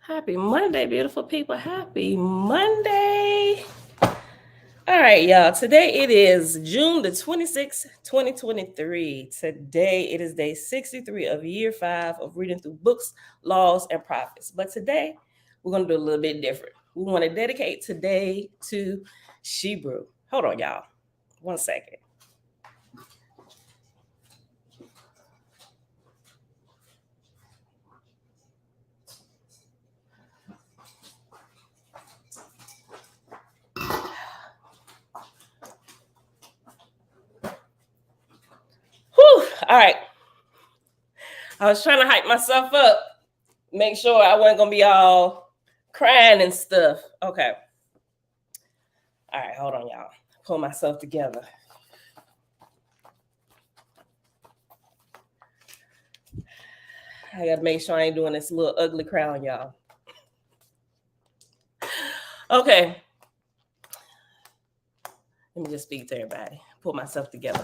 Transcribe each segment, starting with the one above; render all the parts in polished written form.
Happy Monday, beautiful people. Happy Monday. All right, y'all. Today it is June the 26th, 2023. Today it is day 63 of year 5 of reading through books, laws, and prophets. But today we're going to do a little bit different. We want to dedicate today to SheBrew. Hold on, y'all. 1 second. Whew. All right. I was trying to hype myself up, make sure I wasn't going to be all crying and stuff. Okay. All right, hold on, y'all. Pull myself together. I got to make sure I ain't doing this little ugly crown, y'all. Okay. Let me just speak to everybody. Pull myself together.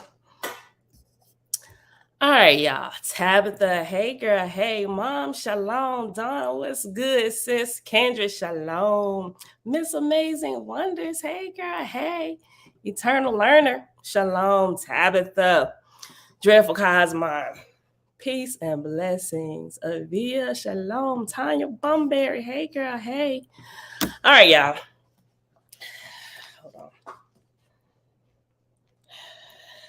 All right, y'all. Tabitha, hey, girl. Hey, Mom, shalom. Dawn, what's good, sis? Kendra, shalom. Miss Amazing Wonders, hey, girl. Hey. Eternal Learner, shalom. Tabitha, Dreadful Cosmon, peace and blessings. Avia, shalom. Tanya Bumberry, hey, girl. Hey. All right, y'all. Hold on.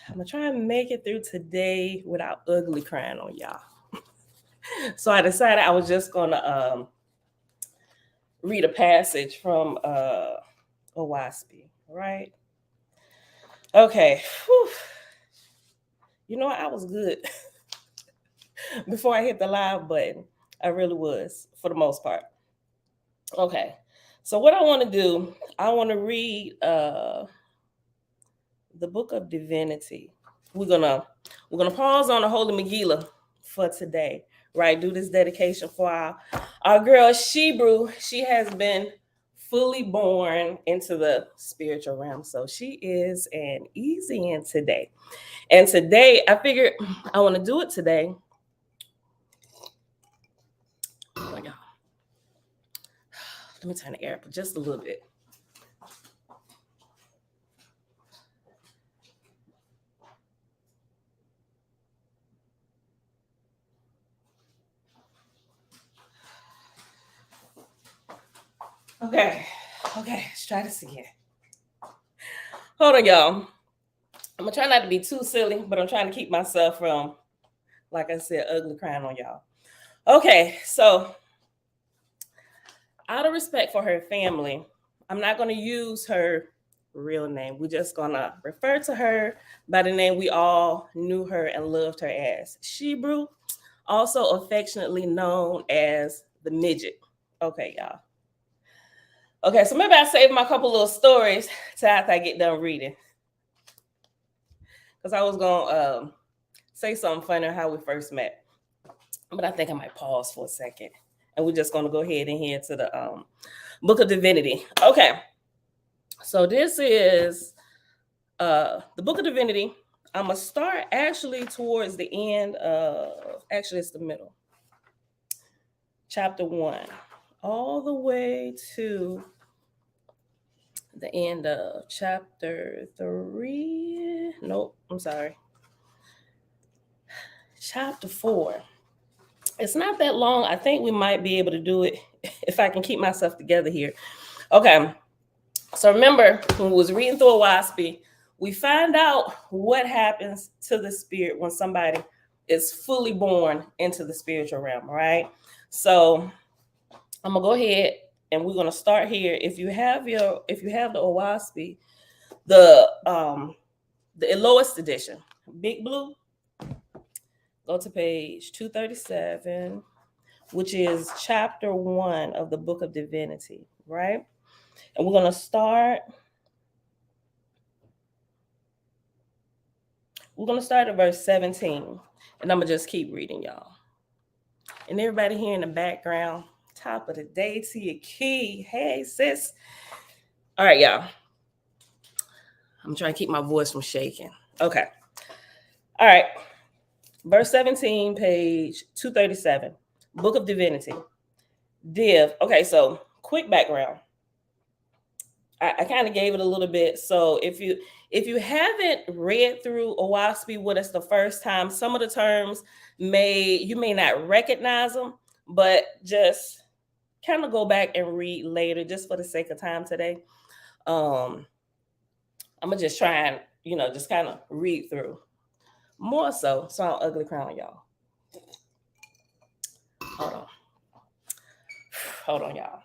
I'm going to try and make it through today without ugly crying on y'all. So I decided I was just going to read a passage from Owaspy, right? Okay. Whew. You know, I was good before I hit the live button. I really was, for the most part. Okay. So what I want to do, I want to read the Book of Divinity. We're gonna pause on the Holy Megillah for today, right? Do this dedication for our girl SheBrew. She has been fully born into the spiritual realm, so she is an easy in today. And today, I figured I want to do it today. Oh my God. Let me turn the air up just a little bit. Okay, let's try this again. Hold on, y'all. I'm gonna try not to be too silly, but I'm trying to keep myself from, like I said, ugly crying on y'all. Okay, so out of respect for her family, I'm not gonna use her real name. We're just gonna refer to her by the name we all knew her and loved her as. SheBrew, also affectionately known as the Midget. Okay, y'all. Okay, so maybe I'll save my couple little stories till after I get done reading. Because I was going to say something funny on how we first met. But I think I might pause for a second. And we're just going to go ahead and head to the Book of Divinity. Okay. So this is the Book of Divinity. I'm going to start actually towards the end of, actually it's the middle. Chapter 1. All the way to the end of chapter 3. Nope, I'm sorry. Chapter 4. It's not that long. I think we might be able to do it if I can keep myself together here. Okay. So remember, when we was reading through Owaspy, we find out what happens to the spirit when somebody is fully born into the spiritual realm, right? So I'm gonna go ahead and we're gonna start here. If you have the Owaspy, the lowest edition, Big Blue, go to page 237, which is chapter 1 of the Book of Divinity, right? And we're gonna start. We're gonna start at verse 17, and I'm gonna just keep reading, y'all. And everybody here in the background, top of the day to your key. Hey, sis. All right, y'all. I'm trying to keep my voice from shaking. Okay. All right. Verse 17, page 237, Book of Divinity. Div. Okay, so quick background. I kind of gave it a little bit. So if you haven't read through OWASP with us the first time, some of the terms you may not recognize them, but just kind of go back and read later, just for the sake of time today. I'm gonna just try and just kind of read through more so. So ugly crown, y'all. Hold on, hold on, y'all.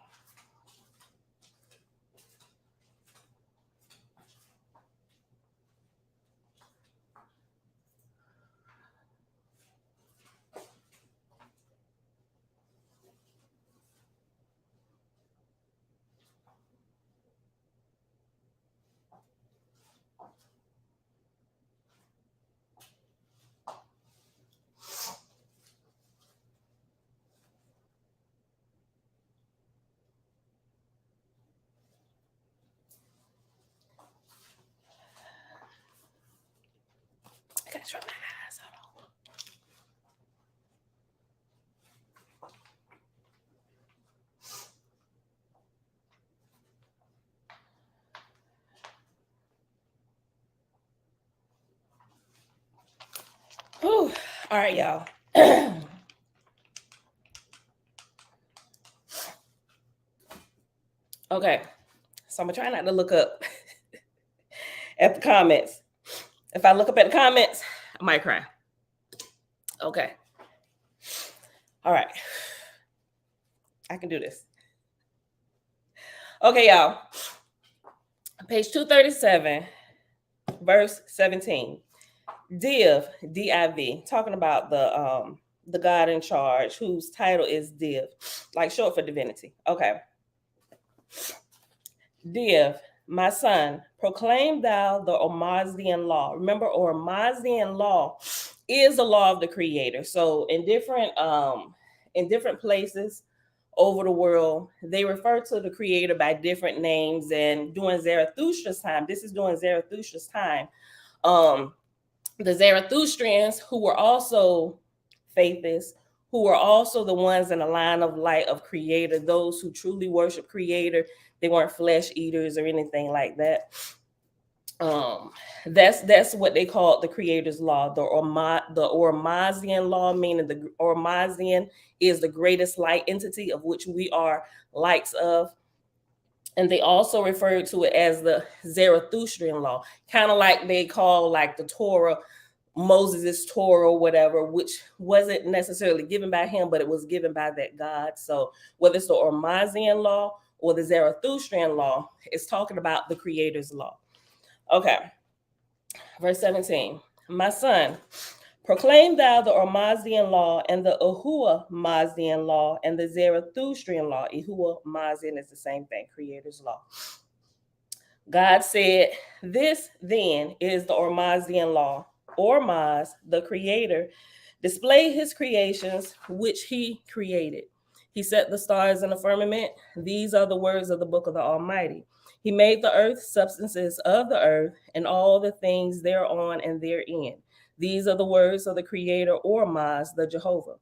I gotta try my eyes. Hold on. Whew. All right, y'all. Okay, so I'm gonna try not to look up at the comments. If I look up at the comments, I might cry. Okay. All right. I can do this. Okay, y'all. Page 237, verse 17. Div, D-I-V, talking about the God in charge, whose title is Div, like short for divinity. Okay. Div, my son, proclaim thou the Ormazdian law. Remember, Ormazdian law is the law of the Creator. So in different places over the world, they refer to the Creator by different names. And during Zarathustra's time, this is during Zarathustra's time, the Zarathustrians, who were also faithists, who were also the ones in the line of light of Creator, those who truly worship Creator. They weren't flesh eaters or anything like that. That's what they called the Creator's law, the Ormazian law, meaning the Ormazian is the greatest light entity of which we are lights of. And they also referred to it as the Zarathustrian law, kind of like they call like the Torah, Moses' Torah or whatever, which wasn't necessarily given by him, but it was given by that God. So whether it's the Ormazian law or the Zarathustrian law, it's talking about the Creator's law. Okay, verse 17. My son, proclaim thou the Ormazdian law and the Ahua Mazdian law and the Zarathustrian law. Ahua Mazdian is the same thing, Creator's law. God said, this then is the Ormazdian law. Ormaz, the Creator, displayed his creations which he created. He set the stars in the firmament. These are the words of the book of the Almighty. He made the earth, substances of the earth, and all the things thereon and therein. These are the words of the Creator, Ormaz, the Jehovah.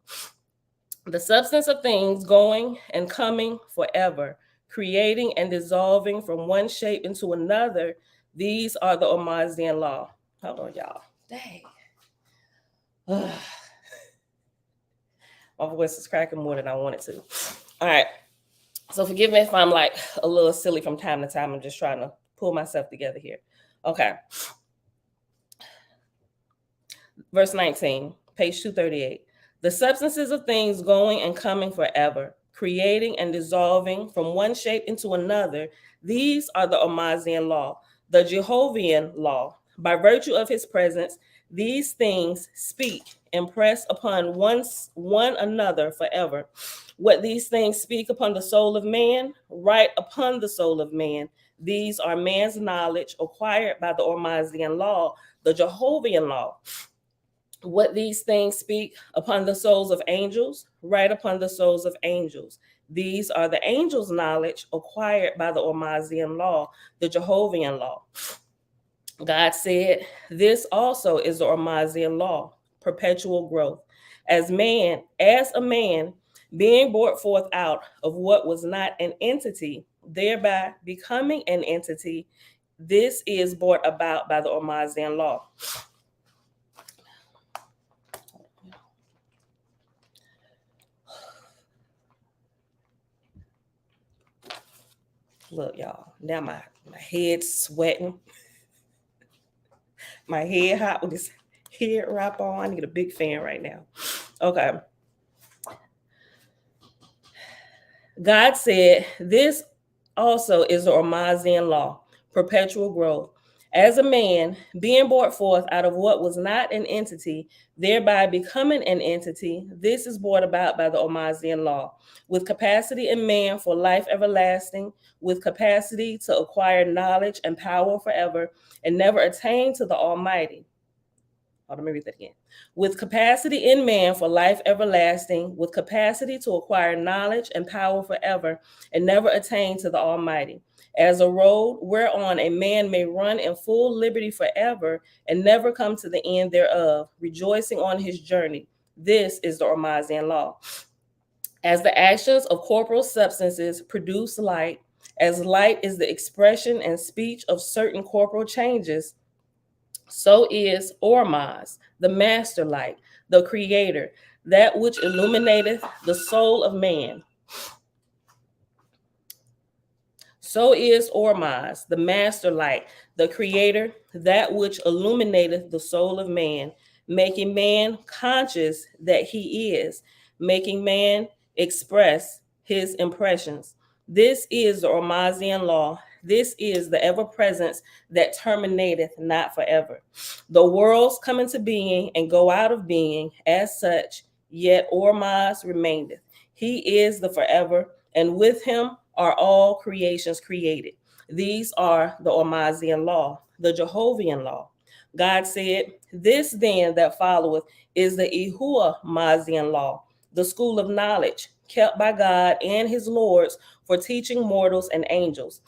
The substance of things going and coming forever, creating and dissolving from one shape into another. These are the Ormazdian law. Hold on, y'all. Dang. My voice is cracking more than I wanted to. All right. So forgive me if I'm like a little silly from time to time. I'm just trying to pull myself together here. Okay. Verse 19, page 238. The substances of things going and coming forever, creating and dissolving from one shape into another. These are the Ormazian law, the Jehovian law. By virtue of his presence, these things speak, impress upon one another forever. What these things speak upon the soul of man, write upon the soul of man. These are man's knowledge acquired by the Ormazian law, the Jehovian law. What these things speak upon the souls of angels, write upon the souls of angels. These are the angels' knowledge acquired by the Ormazian law, the Jehovian law. God said, this also is the Ormazian law, perpetual growth. As a man being brought forth out of what was not an entity, thereby becoming an entity. This is brought about by the Ormazian law. Look, y'all, now my head's sweating. My head hot with this head wrap on. I need a big fan right now. Okay. God said, this also is the Ormazian law, perpetual growth. As a man, being brought forth out of what was not an entity, thereby becoming an entity, this is brought about by the Ormazian law, with capacity in man for life everlasting, with capacity to acquire knowledge and power forever, and never attain to the Almighty. Let me read that again. With capacity in man for life everlasting, with capacity to acquire knowledge and power forever, and never attain to the Almighty. As a road whereon a man may run in full liberty forever, and never come to the end thereof, rejoicing on his journey. This is the Ormazian law. As the actions of corporal substances produce light, as light is the expression and speech of certain corporal changes, so is Ormaz, the master light, the creator, that which illuminateth the soul of man. So is Ormaz, the master light, the creator, that which illuminateth the soul of man, making man conscious that he is, making man express his impressions. This is the Ormazian law. This is the ever-presence that terminateth not forever. The worlds come into being and go out of being as such, yet Ormaz remaineth. He is the forever, and with him are all creations created. These are the Ormazian law, the Jehovian law. God said, this then that followeth is the Yahuwah-Mazian law, the school of knowledge, kept by God and his lords for teaching mortals and angels,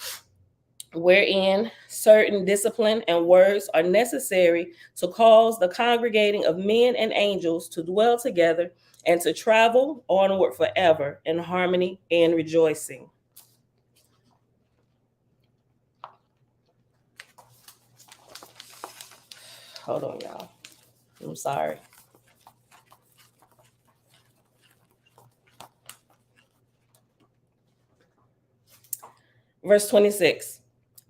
wherein certain discipline and words are necessary to cause the congregating of men and angels to dwell together and to travel onward forever in harmony and rejoicing. Hold on, y'all. I'm sorry. Verse 26.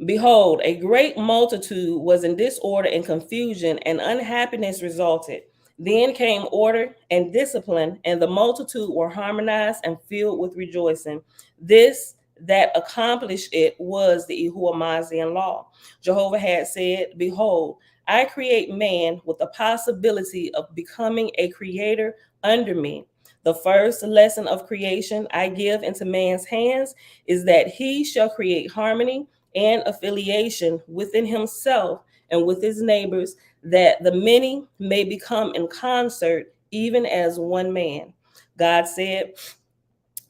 Behold, a great multitude was in disorder and confusion, and unhappiness resulted. Then came order and discipline, and the multitude were harmonized and filled with rejoicing. This that accomplished it was the Yahuwah-Mazian law. Jehovah had said, behold, I create man with the possibility of becoming a creator under me. The first lesson of creation I give into man's hands is that he shall create harmony and affiliation within himself and with his neighbors, that the many may become in concert, even as one man. God said,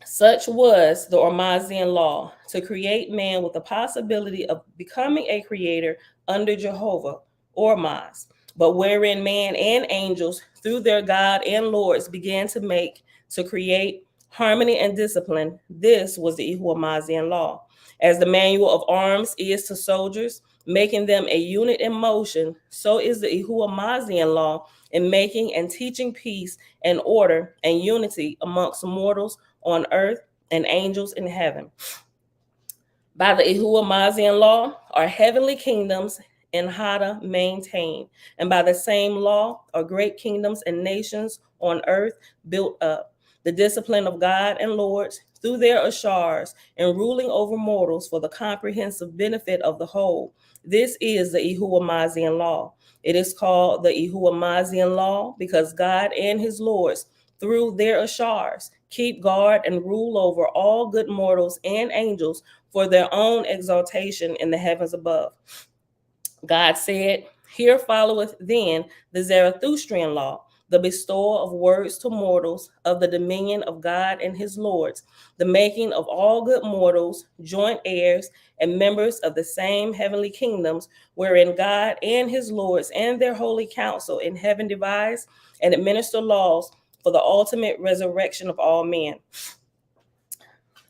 such was the Ormazian law, to create man with the possibility of becoming a creator under Jehovah, Ormaz, but wherein man and angels, through their God and lords, began to create harmony and discipline. This was the Yahuwah-Mazian law. As the manual of arms is to soldiers, making them a unit in motion, so is the Yahuwah-Mazian law in making and teaching peace and order and unity amongst mortals on earth and angels in heaven. By the Yahuwah-Mazian law are heavenly kingdoms in Hada maintained, and by the same law are great kingdoms and nations on earth built up. The discipline of God and lords through their ashars and ruling over mortals for the comprehensive benefit of the whole. This is the Yahuwah-Mazian law. It is called the Yahuwah-Mazian law because God and his lords through their ashars keep guard and rule over all good mortals and angels for their own exaltation in the heavens above. God said, here followeth then the Zarathustrian law, the bestowal of words to mortals, of the dominion of God and his lords, the making of all good mortals joint heirs and members of the same heavenly kingdoms, wherein God and his lords and their holy council in heaven devise and administer laws for the ultimate resurrection of all men.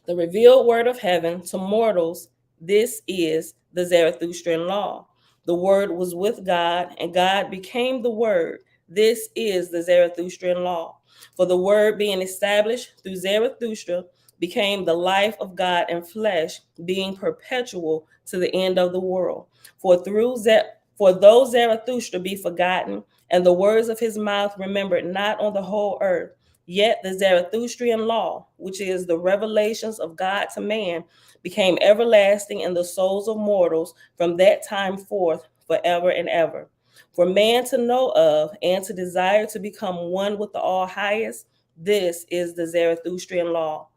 The revealed word of heaven to mortals, this is the Zarathustrian law. The word was with God, and God became the word. This is the Zarathustrian law. For the word being established through Zarathustra became the life of God in flesh, being perpetual to the end of the world. For though Zarathustra be forgotten, and the words of his mouth remembered not on the whole earth, yet the Zarathustrian law, which is the revelations of God to man, became everlasting in the souls of mortals from that time forth forever and ever. For man to know of and to desire to become one with the All-Highest, this is the Zarathustrian law.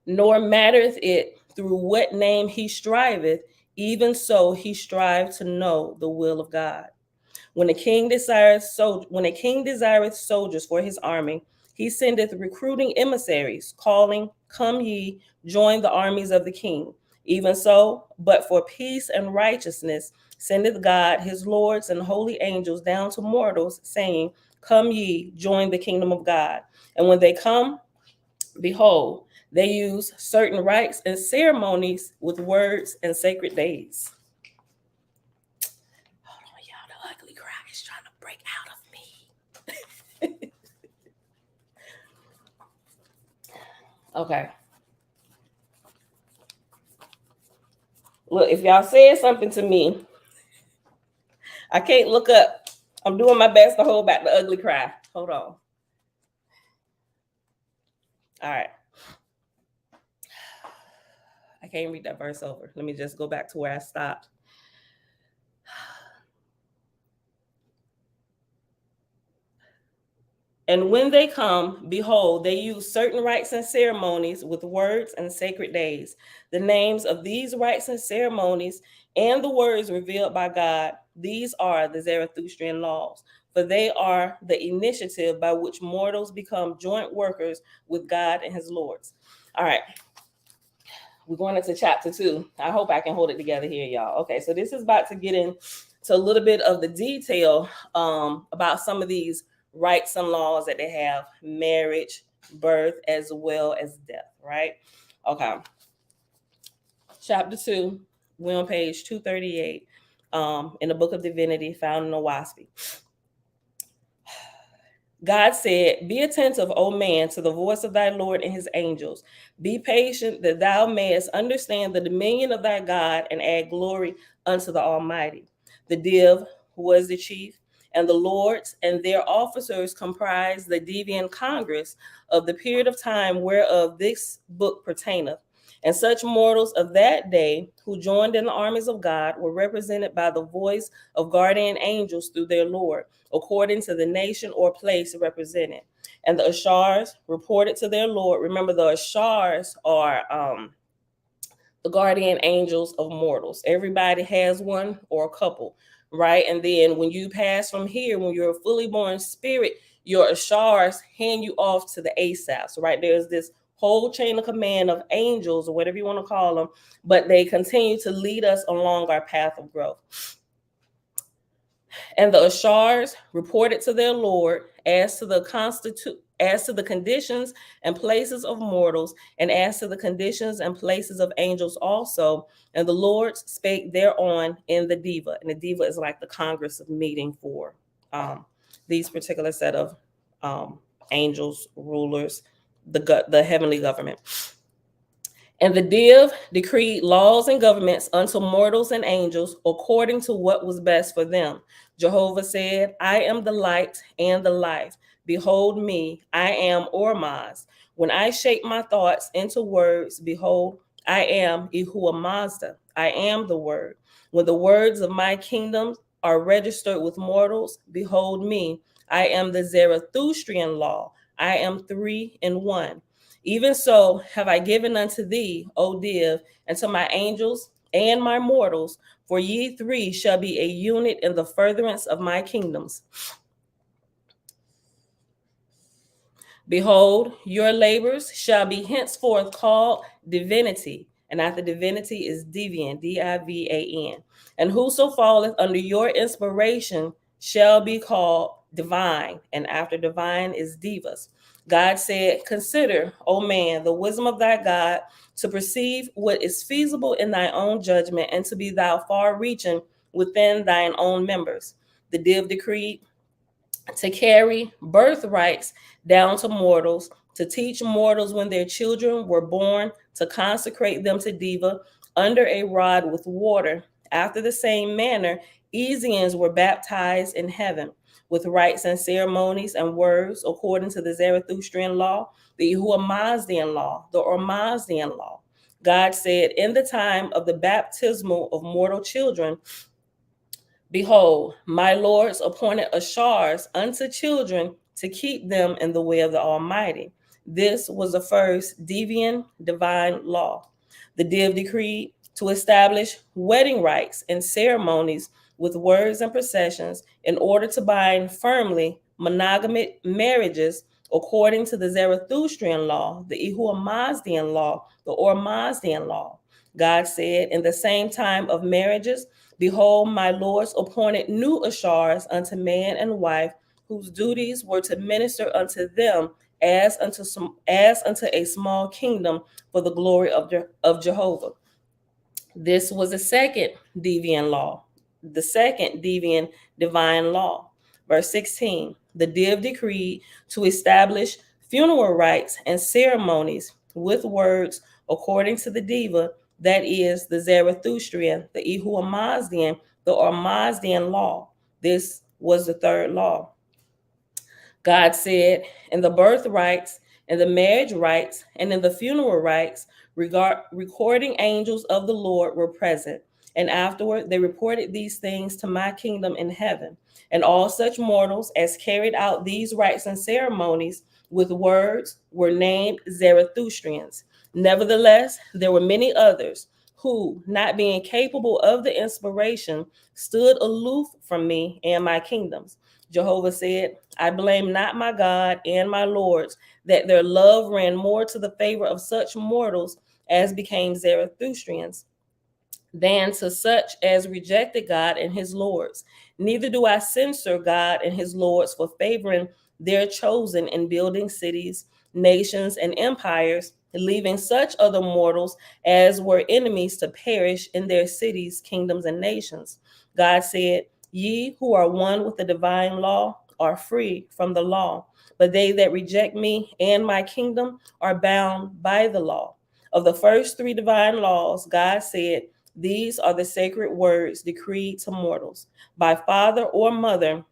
Nor mattereth it through what name he striveth, even so he strived to know the will of God. When a king desireth soldiers for his army, he sendeth recruiting emissaries, calling, "Come ye, join the armies of the king." Even so, but for peace and righteousness, sendeth God his lords and holy angels down to mortals, saying, "Come ye, join the kingdom of God." And when they come, behold, they use certain rites and ceremonies with words and sacred days. Ugly cry is trying to break out of me. Okay. Look, if y'all said something to me, I can't look up. I'm doing my best to hold back the ugly cry. Hold on. All right. I can't read that verse over. Let me just go back to where I stopped. And when they come, behold, they use certain rites and ceremonies with words and sacred days. The names of these rites and ceremonies and the words revealed by God, these are the Zarathustrian laws, for they are the initiative by which mortals become joint workers with God and his lords. All right. We're going into chapter 2. I hope I can hold it together here, y'all. Okay, so this is about to get into a little bit of the detail about some of these rights and laws that they have: marriage, birth, as well as death, right? Okay. Chapter 2, we're on page 238 in the Book of Divinity found in the WASPI. God said, "Be attentive, O man, to the voice of thy Lord and his angels. Be patient, that thou mayest understand the dominion of thy God and add glory unto the Almighty." The Div was the chief, and the lords and their officers comprised the Deviant Congress of the period of time whereof this book pertaineth. And such mortals of that day who joined in the armies of God were represented by the voice of guardian angels through their Lord, according to the nation or place represented. And the Ashars reported to their Lord. Remember, the Ashars are the guardian angels of mortals. Everybody has one or a couple, right? And then when you pass from here, when you're a fully born spirit, your Ashars hand you off to the Asaphs, right? There's this whole chain of command of angels, or whatever you want to call them, but they continue to lead us along our path of growth. And the Ashars reported to their Lord as to the conditions and places of mortals, and as to the conditions and places of angels also. And the Lord spake thereon in the Diva. And the Diva is like the Congress of meeting for these particular set of angels, rulers, the heavenly government. And the Div decreed laws and governments unto mortals and angels according to what was best for them. Jehovah said, "I am the light and the life. Behold me, I am Ormaz. When I shape my thoughts into words, behold, I am Yahuwah Mazda. I am the word. When the words of my kingdom are registered with mortals, behold me, I am the Zarathustrian law. I am 3 in 1. Even so have I given unto thee, O Div, and to my angels and my mortals, for ye 3 shall be a unit in the furtherance of my kingdoms. Behold, your labors shall be henceforth called divinity, and after divinity is Divian, Divan. And whoso falleth under your inspiration shall be called divine, and after divine is divas. God said, consider, O man, the wisdom of thy God, to perceive what is feasible in thy own judgment, and to be thou far reaching within thine own members. The Div decreed to carry birthrights down to mortals, to teach mortals when their children were born, to consecrate them to Diva under a rod with water. After the same manner, Esians were baptized in heaven with rites and ceremonies and words according to the Zarathustrian law, the Mazdian law, the Ormazdian law. God said, in the time of the baptismal of mortal children, behold, my lords appointed ashars unto children to keep them in the way of the Almighty. This was the first deviant divine law. The Div decreed to establish wedding rites and ceremonies with words and processions in order to bind firmly monogamic marriages according to the Zarathustrian law, the Mazdian law, the Ormazdian law. God said, in the same time of marriages, behold, my lords appointed new ashars unto man and wife, whose duties were to minister unto them as unto a small kingdom for the glory of Jehovah. This was the second deviant law, the second deviant divine law. Verse 16, the Div decreed to establish funeral rites and ceremonies with words according to the Diva, that is, the Zarathustrian, the Mazdian, the Ormazdian law. This was the third law. God said, in the birth rites, in the marriage rites, and in the funeral rites, recording angels of the Lord were present. And afterward they reported these things to my kingdom in heaven. And all such mortals as carried out these rites and ceremonies with words were named Zarathustrians. Nevertheless, there were many others who, not being capable of the inspiration, stood aloof from me and my kingdoms. Jehovah said, I blame not my God and my lords that their love ran more to the favor of such mortals as became Zarathustrians than to such as rejected God and his lords. Neither do I censure God and his lords for favoring their chosen in building cities, nations, and empires, leaving such other mortals as were enemies to perish in their cities, kingdoms, and nations. God said, ye who are one with the divine law are free from the law, but they that reject me and my kingdom are bound by the law. Of the first three divine laws, God said, these are the sacred words decreed to mortals. By father or mother,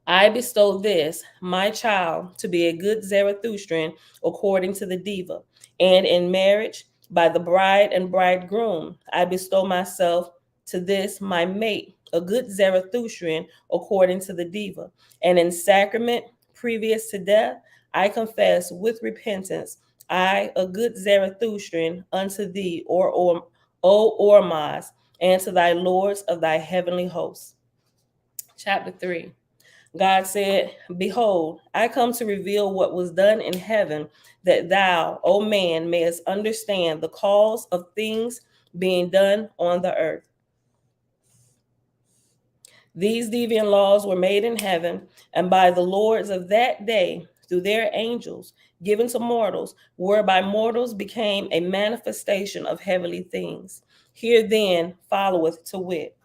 I bestow this, my child, to be a good Zarathustrian according to the Diva. And in marriage, by the bride and bridegroom, I bestow myself to this, my mate, a good Zarathustrian according to the Diva. And in sacrament, previous to death, I confess with repentance, I, a good Zarathustrian, unto thee, O Ormaz, and to thy lords of thy heavenly hosts. Chapter 3. God said, behold, I come to reveal what was done in heaven, that thou, O man, mayest understand the cause of things being done on the earth. These deviant laws were made in heaven, and by the lords of that day, through their angels, given to mortals, whereby mortals became a manifestation of heavenly things. Here then followeth to wit,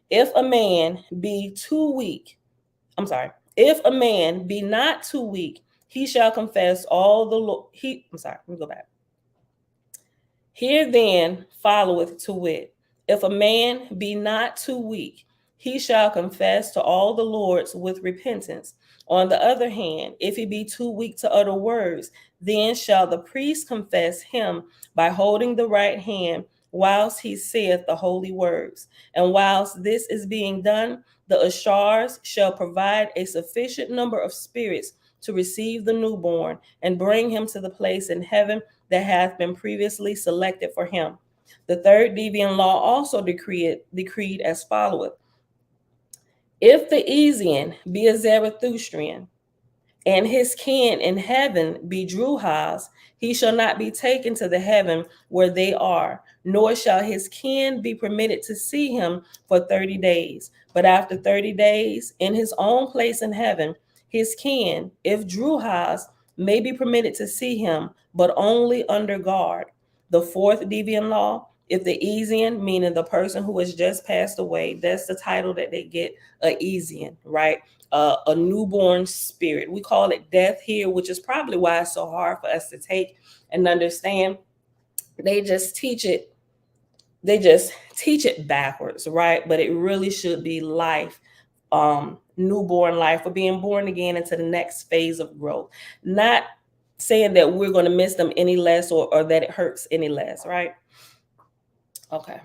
if a man be too weak, if a man be not too weak, he shall confess all the let me go back. Here then followeth to wit, if a man be not too weak, he shall confess to all the lords with repentance. On the other hand, if he be too weak to utter words, then shall the priest confess him by holding the right hand whilst he saith the holy words. And whilst this is being done, the ashars shall provide a sufficient number of spirits to receive the newborn and bring him to the place in heaven that hath been previously selected for him. The third deviant law also decreed as followeth. If the Esian be a Zarathustrian, and his kin in heaven be Druhas, he shall not be taken to the heaven where they are, nor shall his kin be permitted to see him for 30 days. But after 30 days, in his own place in heaven, his kin, if Druhas, may be permitted to see him, but only under guard. The fourth deviant law, if the Esian, meaning the person who has just passed away, that's the title that they get, a Esian, right? A newborn spirit. We call it death here, which is probably why it's so hard for us to take and understand. They just teach it backwards, right? But it really should be life, newborn life, or being born again into the next phase of growth. Not saying that we're going to miss them any less, or that it hurts any less, right? Okay.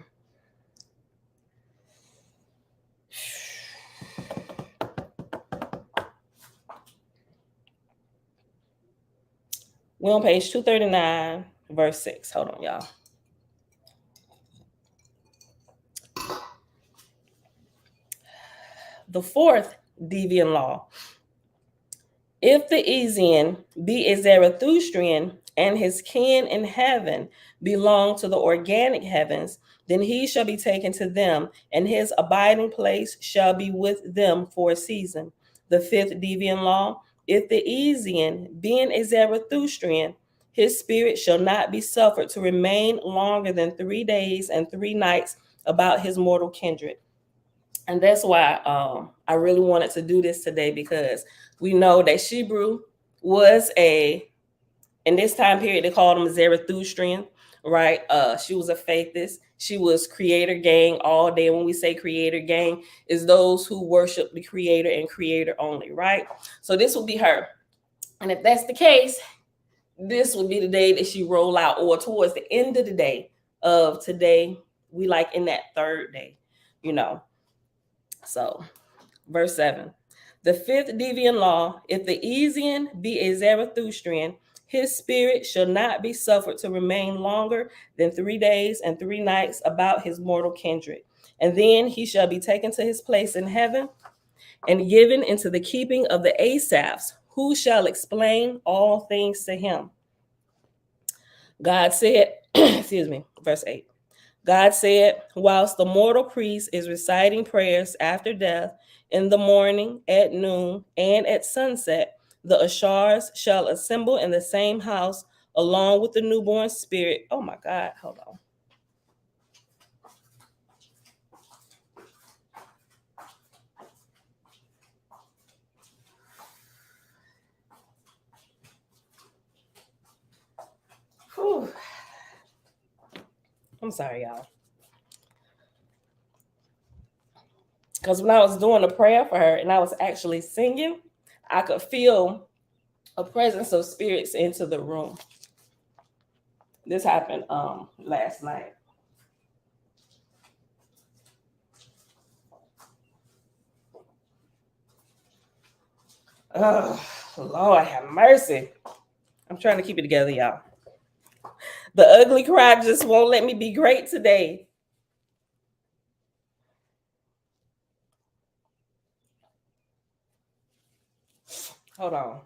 We're on page 239, verse 6. Hold on, y'all. The fourth deviant law. If the Esian be a Zarathustrian and his kin in heaven belong to the organic heavens, then he shall be taken to them, and his abiding place shall be with them for a season. The fifth deviant law. If the Esian, being a Zarathustrian, his spirit shall not be suffered to remain longer than 3 days and 3 nights about his mortal kindred. And that's why I really wanted to do this today, because we know that SheBrew was in this time period, they called him Zarathustrian, right? She was a faithist. She was creator gang all day. When we say creator gang, is those who worship the creator and creator only, right? So this will be her. And if that's the case, this would be the day that she roll out, or towards the end of the day of today. We like in that third day, you know. So, verse 7. The fifth deviant law, if the Esian be a Zarathustrian, his spirit shall not be suffered to remain longer than 3 days and 3 nights about his mortal kindred. And then he shall be taken to his place in heaven and given into the keeping of the Asaphs, who shall explain all things to him. God said, excuse me, verse 8. God said, whilst the mortal priest is reciting prayers after death, in the morning, at noon, and at sunset, the Ashars shall assemble in the same house along with the newborn spirit. Oh my God, hold on. Whew. I'm sorry, y'all. Because when I was doing a prayer for her and I was actually singing, I could feel a presence of spirits into the room. This happened last night. Oh, Lord have mercy. I'm trying to keep it together, y'all. The ugly cry just won't let me be great today. Hold on.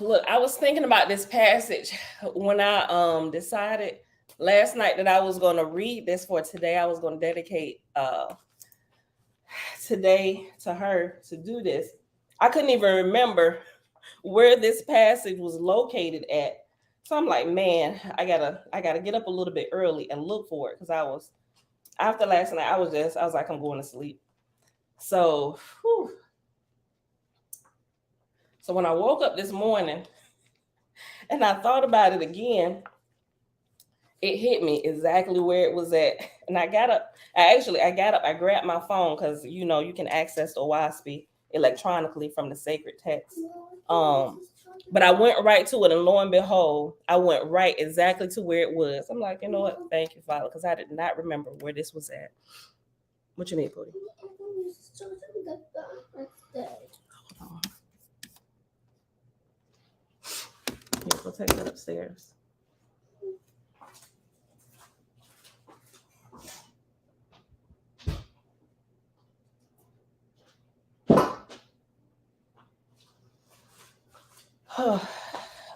Look, I was thinking about this passage when I decided last night that I was going to read this for today. I was going to dedicate today to her to do this. I couldn't even remember where this passage was located at. So I'm like, man, I gotta get up a little bit early and look for it, because I was, after last night, I was like, I'm going to sleep. So, whew. So when I woke up this morning and I thought about it again, it hit me exactly where it was at. And I got up, I grabbed my phone, because you can access the WASP electronically from the sacred text. But I went right to it, and lo and behold, I went right exactly to where it was. I'm like, you know what? Thank you, Father, because I did not remember where this was at. What you need, Pootie? Hold on. Here, go take that upstairs.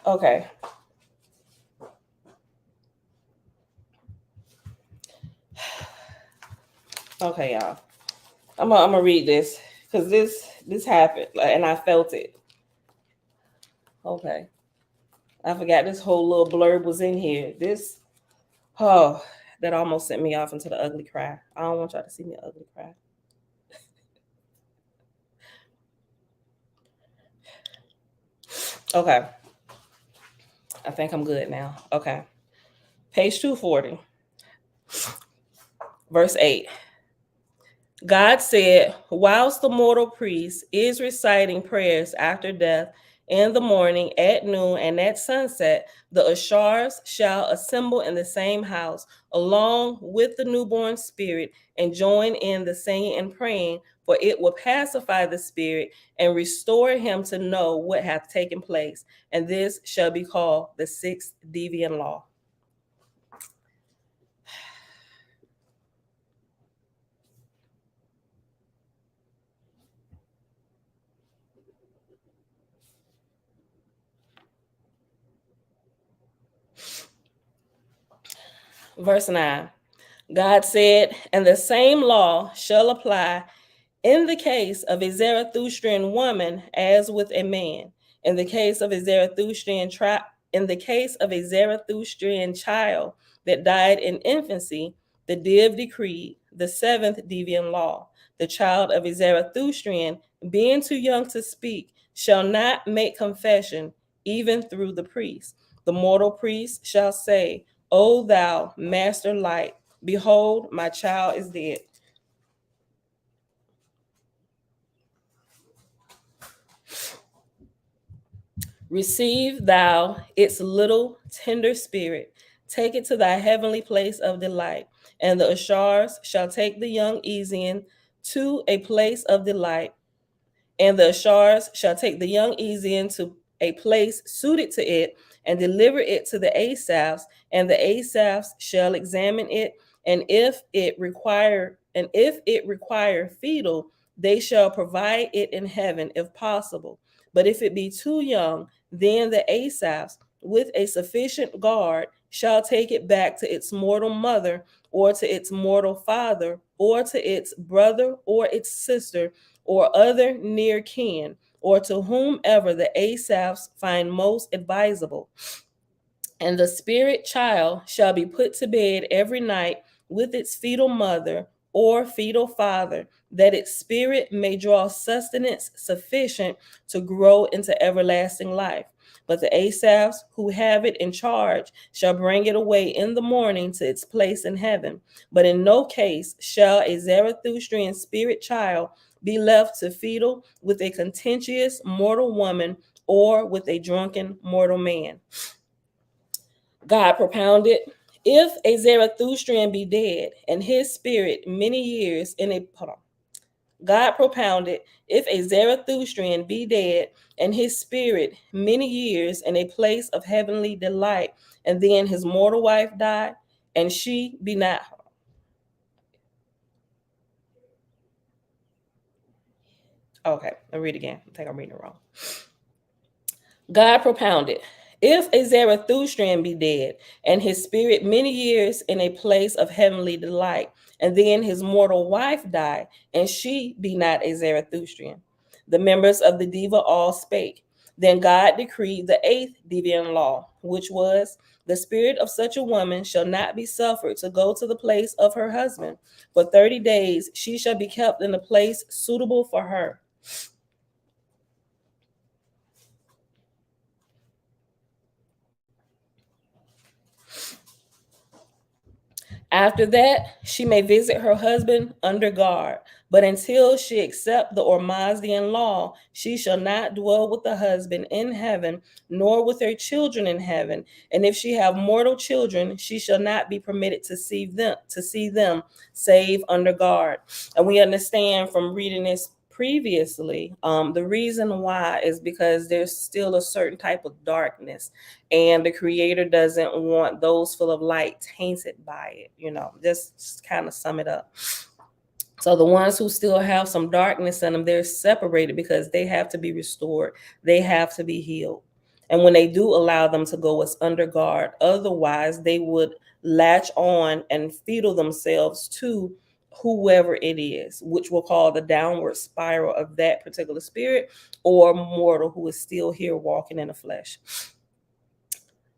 Okay. Okay, y'all. I'm gonna read this because this happened and I felt it. Okay. I forgot this whole little blurb was in here. This, oh, that almost sent me off into the ugly cry. I don't want y'all to see me ugly cry. Okay. I think I'm good now. Okay. Page 240, verse 8. God said, whilst the mortal priest is reciting prayers after death in the morning, at noon, and at sunset, the Ashars shall assemble in the same house, along with the newborn spirit, and join in the singing and praying, for it will pacify the spirit and restore him to know what hath taken place. And this shall be called the sixth deviant law. Verse 9. God said, and the same law shall apply in the case of a Zarathustrian woman as with a man. In the case of a Zarathustrian child that died in infancy, the div decreed the seventh deviant law. The child of a Zarathustrian, being too young to speak, shall not make confession even through the priest. The mortal priest shall say, O thou master light, behold, my child is dead. Receive thou its little tender spirit, take it to thy heavenly place of delight. And the Ashars shall take the young Ezian to a place of delight, and the Ashars shall take the young Ezian to a place suited to it, and deliver it to the Asaphs, and the Asaphs shall examine it, and if it require fetal, they shall provide it in heaven if possible. But if it be too young, then the Asaphs, with a sufficient guard, shall take it back to its mortal mother, or to its mortal father, or to its brother or its sister, or other near kin, or to whomever the Asaphs find most advisable. And the spirit child shall be put to bed every night with its fetal mother or fetal father, that its spirit may draw sustenance sufficient to grow into everlasting life. But the Asaphs who have it in charge shall bring it away in the morning to its place in heaven. But in no case shall a Zarathustrian spirit child be left to fetal with a contentious mortal woman or with a drunken mortal man. God propounded, if a Zarathustrian be dead and his spirit many years in a God propounded, if a Zarathustrian be dead and his spirit many years in a place of heavenly delight, and then his mortal wife die, and she be not. Okay, I'll read again. I think I'm reading it wrong. God propounded, if a Zarathustrian be dead, and his spirit many years in a place of heavenly delight, and then his mortal wife die, and she be not a Zarathustrian. The members of the Diva all spake. Then God decreed the eighth deviant law, which was, the spirit of such a woman shall not be suffered to go to the place of her husband. For 30 days she shall be kept in a place suitable for her. After that, she may visit her husband under guard, But until she accept the Ormazdian law, she shall not dwell with the husband in heaven, nor with her children in heaven. And if she have mortal children, she shall not be permitted to see them, save under guard. And we understand from reading this previously, the reason why is because there's still a certain type of darkness, and the Creator doesn't want those full of light tainted by it. Just kind of sum it up. So the ones who still have some darkness in them, they're separated because they have to be restored. They have to be healed. And when they do allow them to go, it's under guard. Otherwise, they would latch on and fetal themselves to whoever it is, which we'll call the downward spiral of that particular spirit or mortal who is still here walking in the flesh.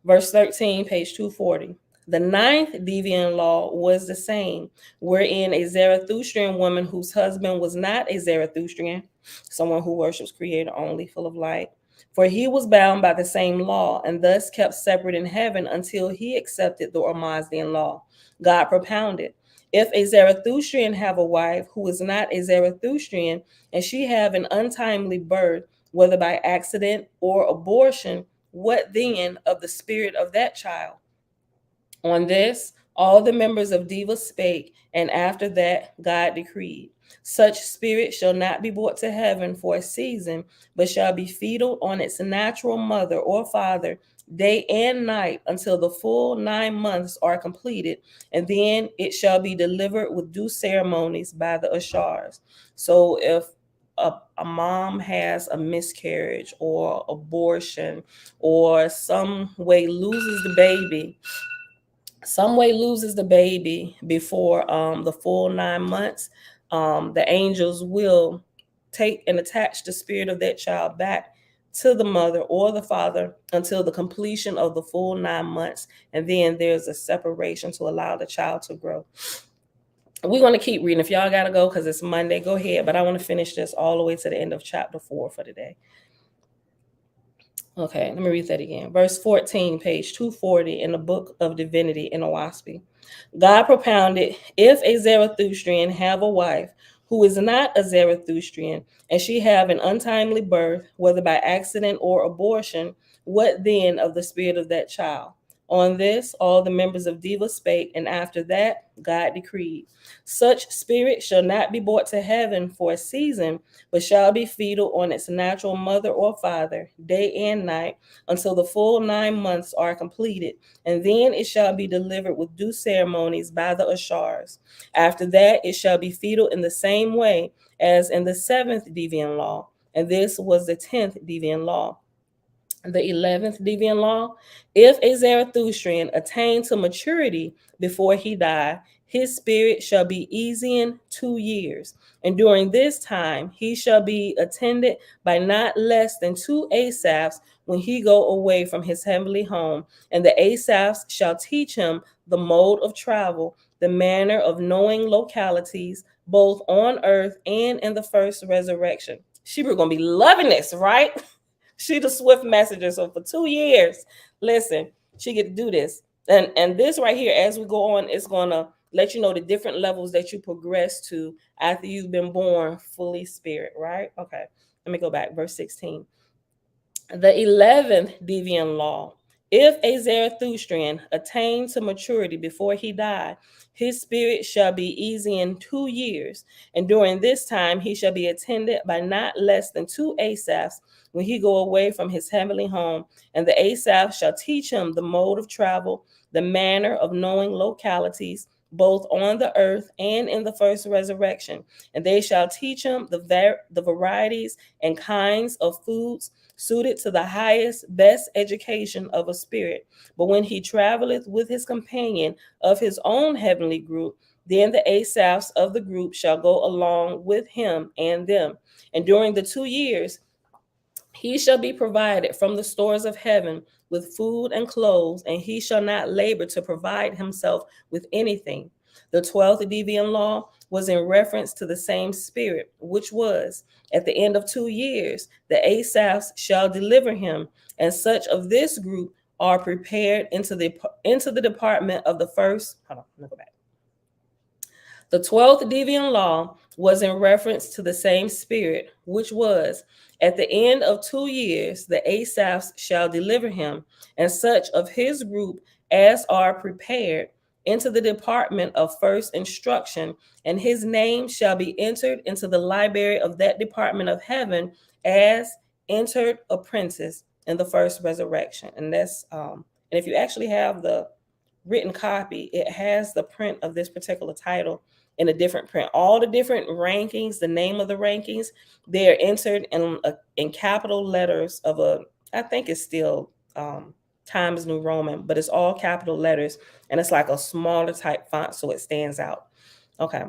Verse 13, page 240. The ninth deviant law was the same, wherein a Zarathustrian woman whose husband was not a Zarathustrian, someone who worships Creator only, full of light, for he was bound by the same law and thus kept separate in heaven until he accepted the Ormazdian law. God propounded, if a Zarathustrian have a wife who is not a Zarathustrian, and she have an untimely birth, whether by accident or abortion, what then of the spirit of that child? On this, all the members of Diva spake, and after that, God decreed, such spirit shall not be brought to heaven for a season, but shall be fetal on its natural mother or father day and night until the full 9 months are completed, and then it shall be delivered with due ceremonies by the Ashars. So if a mom has a miscarriage or abortion or some way loses the baby, before the full 9 months, the angels will take and attach the spirit of that child back to the mother or the father until the completion of the full 9 months. And then there's a separation to allow the child to grow. We're going to keep reading. If y'all got to go because it's Monday, go ahead. But I want to finish this all the way to the end of chapter 4 for today. Okay, let me read that again. Verse 14, page 240 in the Book of Divinity in Owaspy. God propounded, if a Zarathustrian have a wife who is not a Zarathustrian, and she have an untimely birth, whether by accident or abortion, what then of the spirit of that child? On this, all the members of Diva spake, and after that, God decreed, such spirit shall not be brought to heaven for a season, but shall be fetal on its natural mother or father, day and night, until the full 9 months are completed, and then it shall be delivered with due ceremonies by the Ashars. After that, it shall be fetal in the same way as in the 7th deviant law, and this was the 10th deviant law. The 11th deviant law, if a Zarathustrian attain to maturity before he die, his spirit shall be Ezian 2 years. And during this time, he shall be attended by not less than 2 Asaphs when he go away from his heavenly home. And the Asaphs shall teach him the mode of travel, the manner of knowing localities, both on earth and in the first resurrection. SheBrew gonna be loving this, right? She the SwiftMessenger. So for 2 years, listen, she get to do this. And this right here, as we go on, it's gonna let you know the different levels that you progress to after you've been born fully spirit, right? Okay, let me go back. Verse 16. The 11th deviant law. If a Zarathustrian attain to maturity before he die, his spirit shall be Ezian 2 years, and during this time he shall be attended by not less than 2 Asaphs when he go away from his heavenly home, and the Asaphs shall teach him the mode of travel, the manner of knowing localities, both on the earth and in the first resurrection. And they shall teach him the varieties and kinds of foods suited to the highest, best education of a spirit. But when he traveleth with his companion of his own heavenly group, then the Asaphs of the group shall go along with him and them. And during the 2 years, he shall be provided from the stores of heaven with food and clothes, and he shall not labor to provide himself with anything. The 12th deviant law was in reference to the same spirit, which was, at the end of 2 years, the Asaphs shall deliver him, and such of this group are prepared into the department of the first. Hold on, let me go back. The 12th deviant law was in reference to the same spirit, which was, at the end of 2 years, the Asaphs shall deliver him, and such of his group as are prepared into the department of first instruction, and his name shall be entered into the library of that department of heaven as entered apprentice in the first resurrection. And and if you actually have the written copy, it has the print of this particular title in a different print. All the different rankings, the name of the rankings, they're entered in capital letters of I think it's still Times New Roman, but it's all capital letters, and it's like a smaller type font, so it stands out. Okay.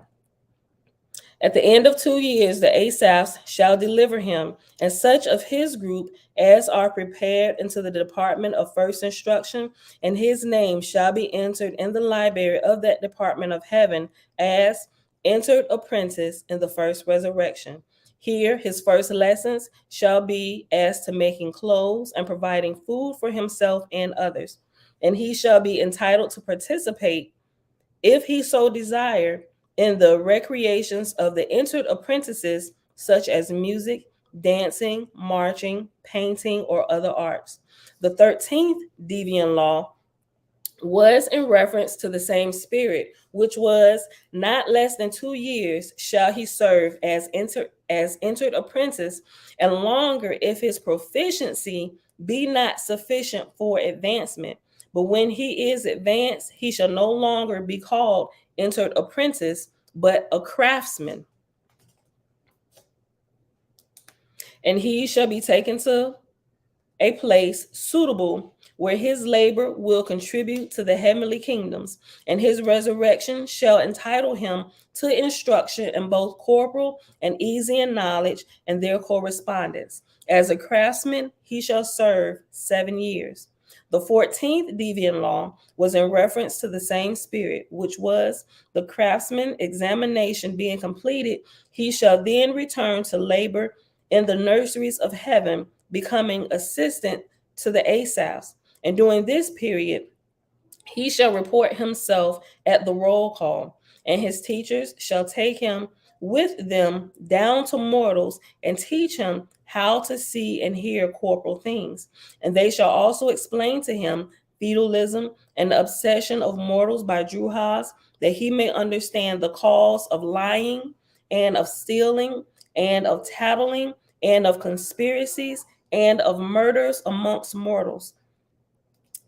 At the end of 2 years, the Asaphs shall deliver him, and such of his group as are prepared into the department of first instruction, and his name shall be entered in the library of that department of heaven as entered apprentice in the first resurrection. Here, his first lessons shall be as to making clothes and providing food for himself and others. And he shall be entitled to participate, if he so desire, in the recreations of the entered apprentices, such as music, dancing, marching, painting, or other arts. The 13th deviant law was in reference to the same spirit, which was, not less than 2 years shall he serve as entered apprentice, and longer if his proficiency be not sufficient for advancement. But when he is advanced, he shall no longer be called entered apprentice, but a craftsman. And he shall be taken to a place suitable where his labor will contribute to the heavenly kingdoms, and his resurrection shall entitle him to instruction in both corporal and easy in knowledge and their correspondence. As a craftsman, he shall serve 7 years. The 14th deviant law was in reference to the same spirit, which was, the craftsman examination being completed, he shall then return to labor in the nurseries of heaven, becoming assistant to the Asaphs. And during this period, he shall report himself at the roll call, and his teachers shall take him with them down to mortals and teach him how to see and hear corporal things. And they shall also explain to him feudalism and the obsession of mortals by Druhas, that he may understand the cause of lying and of stealing and of tattling and of conspiracies and of murders amongst mortals.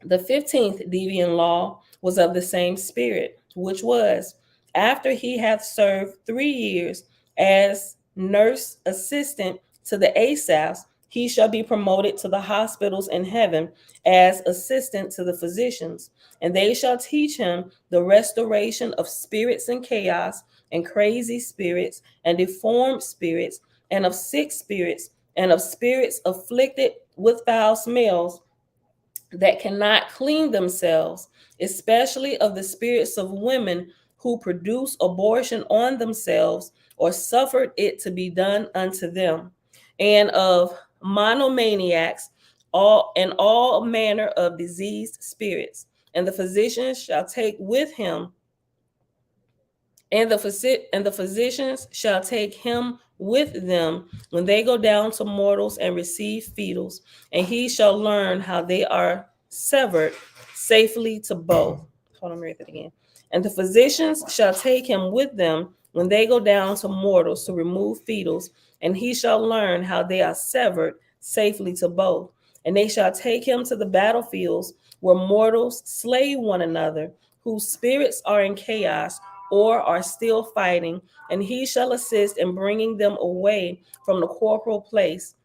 The 15th deviant law was of the same spirit, which was, after he hath served 3 years as nurse assistant to the Asaphs, he shall be promoted to the hospitals in heaven as assistant to the physicians, and they shall teach him the restoration of spirits in chaos, and crazy spirits, and deformed spirits, and of sick spirits, and of spirits afflicted with foul smells that cannot clean themselves, especially of the spirits of women who produce abortion on themselves or suffered it to be done unto them, and of monomaniacs, all manner of diseased spirits. And the physicians shall take with him, and the physicians shall take him with them when they go down to mortals and receive fetals, and he shall learn how they are severed safely to both. Hold on, read that again. And the physicians shall take him with them when they go down to mortals to remove fetals, and he shall learn how they are severed safely to both. And they shall take him to the battlefields where mortals slay one another, whose spirits are in chaos or are still fighting, and he shall assist in bringing them away from the corporal place,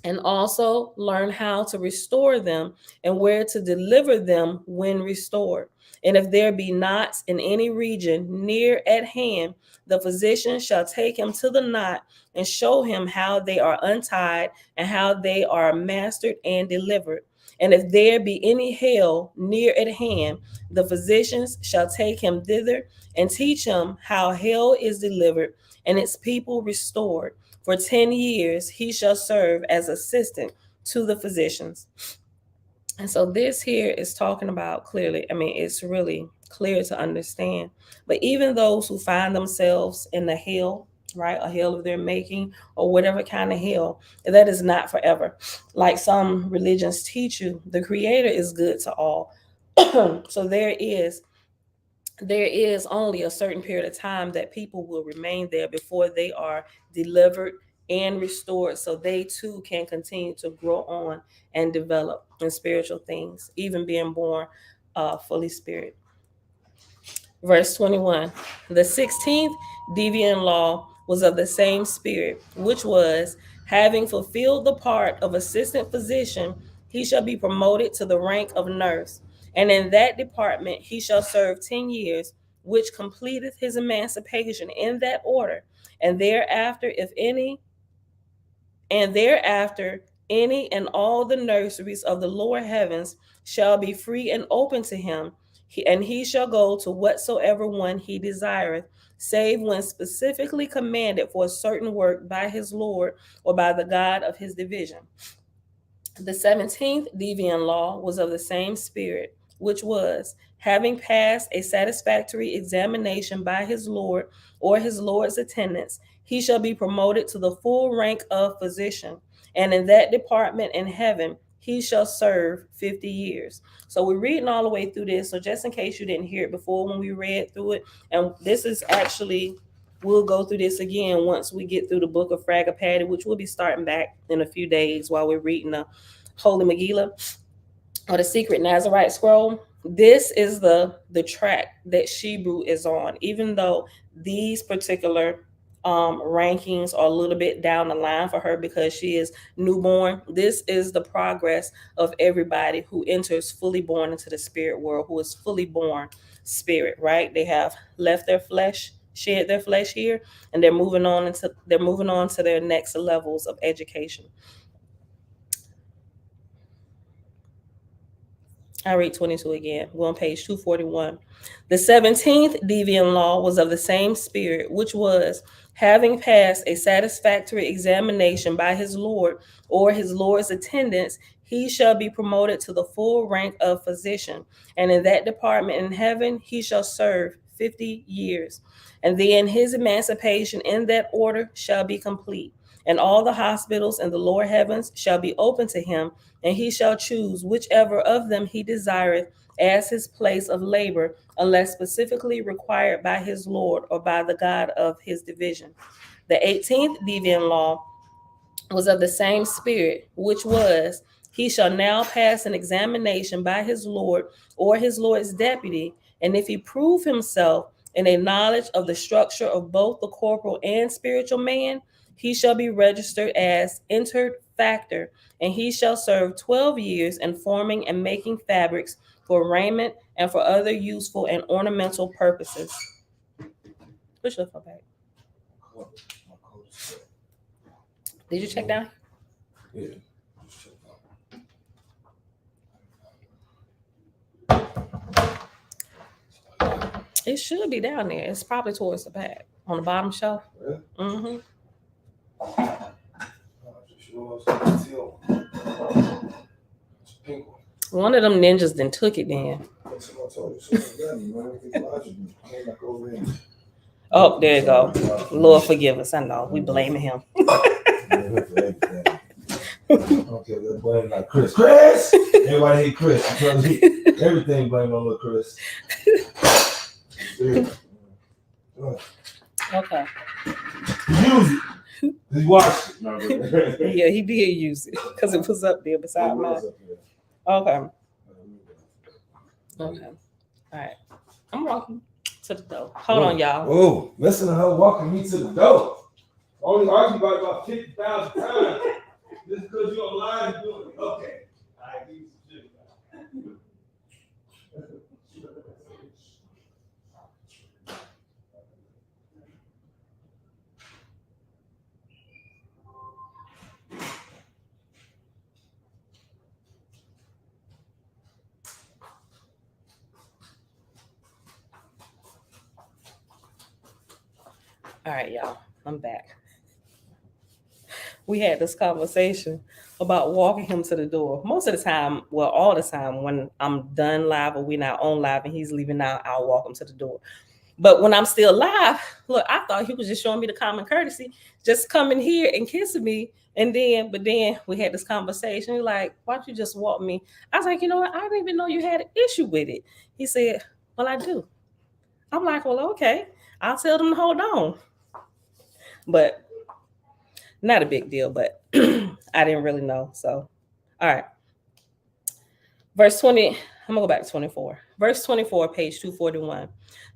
and also learn how to restore them and where to deliver them when restored. And if there be knots in any region near at hand, the physician shall take him to the knot and show him how they are untied and how they are mastered and delivered. And if there be any hell near at hand, the physicians shall take him thither and teach him how hell is delivered and its people restored. For 10 years he shall serve as assistant to the physicians. And so this here is talking about clearly, I mean, it's really clear to understand. But even those who find themselves in the hell, right, a hell of their making, or whatever kind of hell, that is not forever. Like some religions teach you, the Creator is good to all. So there is only a certain period of time that people will remain there before they are delivered and restored, so they too can continue to grow on and develop in spiritual things, even being born fully spirit. Verse 21, the 16th deviant law was of the same spirit, which was, having fulfilled the part of assistant physician, he shall be promoted to the rank of nurse. And in that department he shall serve 10 years, which completeth his emancipation in that order. And thereafter, if any, and thereafter any and all the nurseries of the lower heavens shall be free and open to him, and he shall go to whatsoever one he desireth, save when specifically commanded for a certain work by his Lord or by the God of his division. The 17th deviant law was of the same spirit, which was, having passed a satisfactory examination by his Lord or his Lord's attendants, he shall be promoted to the full rank of physician. And in that department in heaven, he shall serve 50 years. So we're reading all the way through this. So just in case you didn't hear it before when we read through it, and this is actually, we'll go through this again once we get through the book of Fragapati, which we'll be starting back in a few days while we're reading the Holy Megillah or the Secret Nazarite Scroll. This is the track that SheBrew is on, even though these particular rankings are a little bit down the line for her because she is newborn. This is the progress of everybody who enters fully born into the spirit world, who is fully born spirit, right? They have left their flesh, shed their flesh here, and they're moving on to their next levels of education. I read 22 again. We're on page 241. The 17th deviant law was of the same spirit, which was, having passed a satisfactory examination by his Lord or his Lord's attendants, he shall be promoted to the full rank of physician. And in that department in heaven, he shall serve 50 years. And then his emancipation in that order shall be complete. And all the hospitals in the lower heavens shall be open to him, and he shall choose whichever of them he desireth as his place of labor, unless specifically required by his Lord or by the God of his division. The 18th deviant law was of the same spirit, which was, he shall now pass an examination by his Lord or his Lord's deputy, and if he prove himself in a knowledge of the structure of both the corporal and spiritual man, he shall be registered as entered factor, and he shall serve 12 years in forming and making fabrics for raiment and for other useful and ornamental purposes. Push your phone back. Did you check down? Yeah. It should be down there. It's probably towards the back on the bottom shelf. Really? Mm-hmm. One of them ninjas then took it then. Oh, there you go. Lord forgive us. I know. We blaming him. Okay, let's blame like Chris. Chris! Everybody hate Chris because everything blame on little Chris. Okay. Use it. He watched it. No, Yeah, he did use it because it was up there beside mine. Okay. Okay. All right. I'm walking to the door. Hold on, y'all. Oh, listen to her walking me to the door. Only argued about 50,000 times. Just because you're alive and doing it. Okay. All right, give me some shit. All right, y'all. I'm back. we had this conversation about walking him to the door. Most of the time, well, all the time, when I'm done live or we're not on live and he's leaving out, I'll walk him to the door. But when I'm still live, look, I thought he was just showing me the common courtesy, just coming here and kissing me. But then we had this conversation. He's like, why don't you just walk me? I was like, you know what? I didn't even know you had an issue with it. He said, well, I do. I'm like, well, okay. I'll tell them to hold on. But not a big deal, but I didn't really know. So, all right. Verse 20, I'm going to go back to 24. Verse 24, page 241.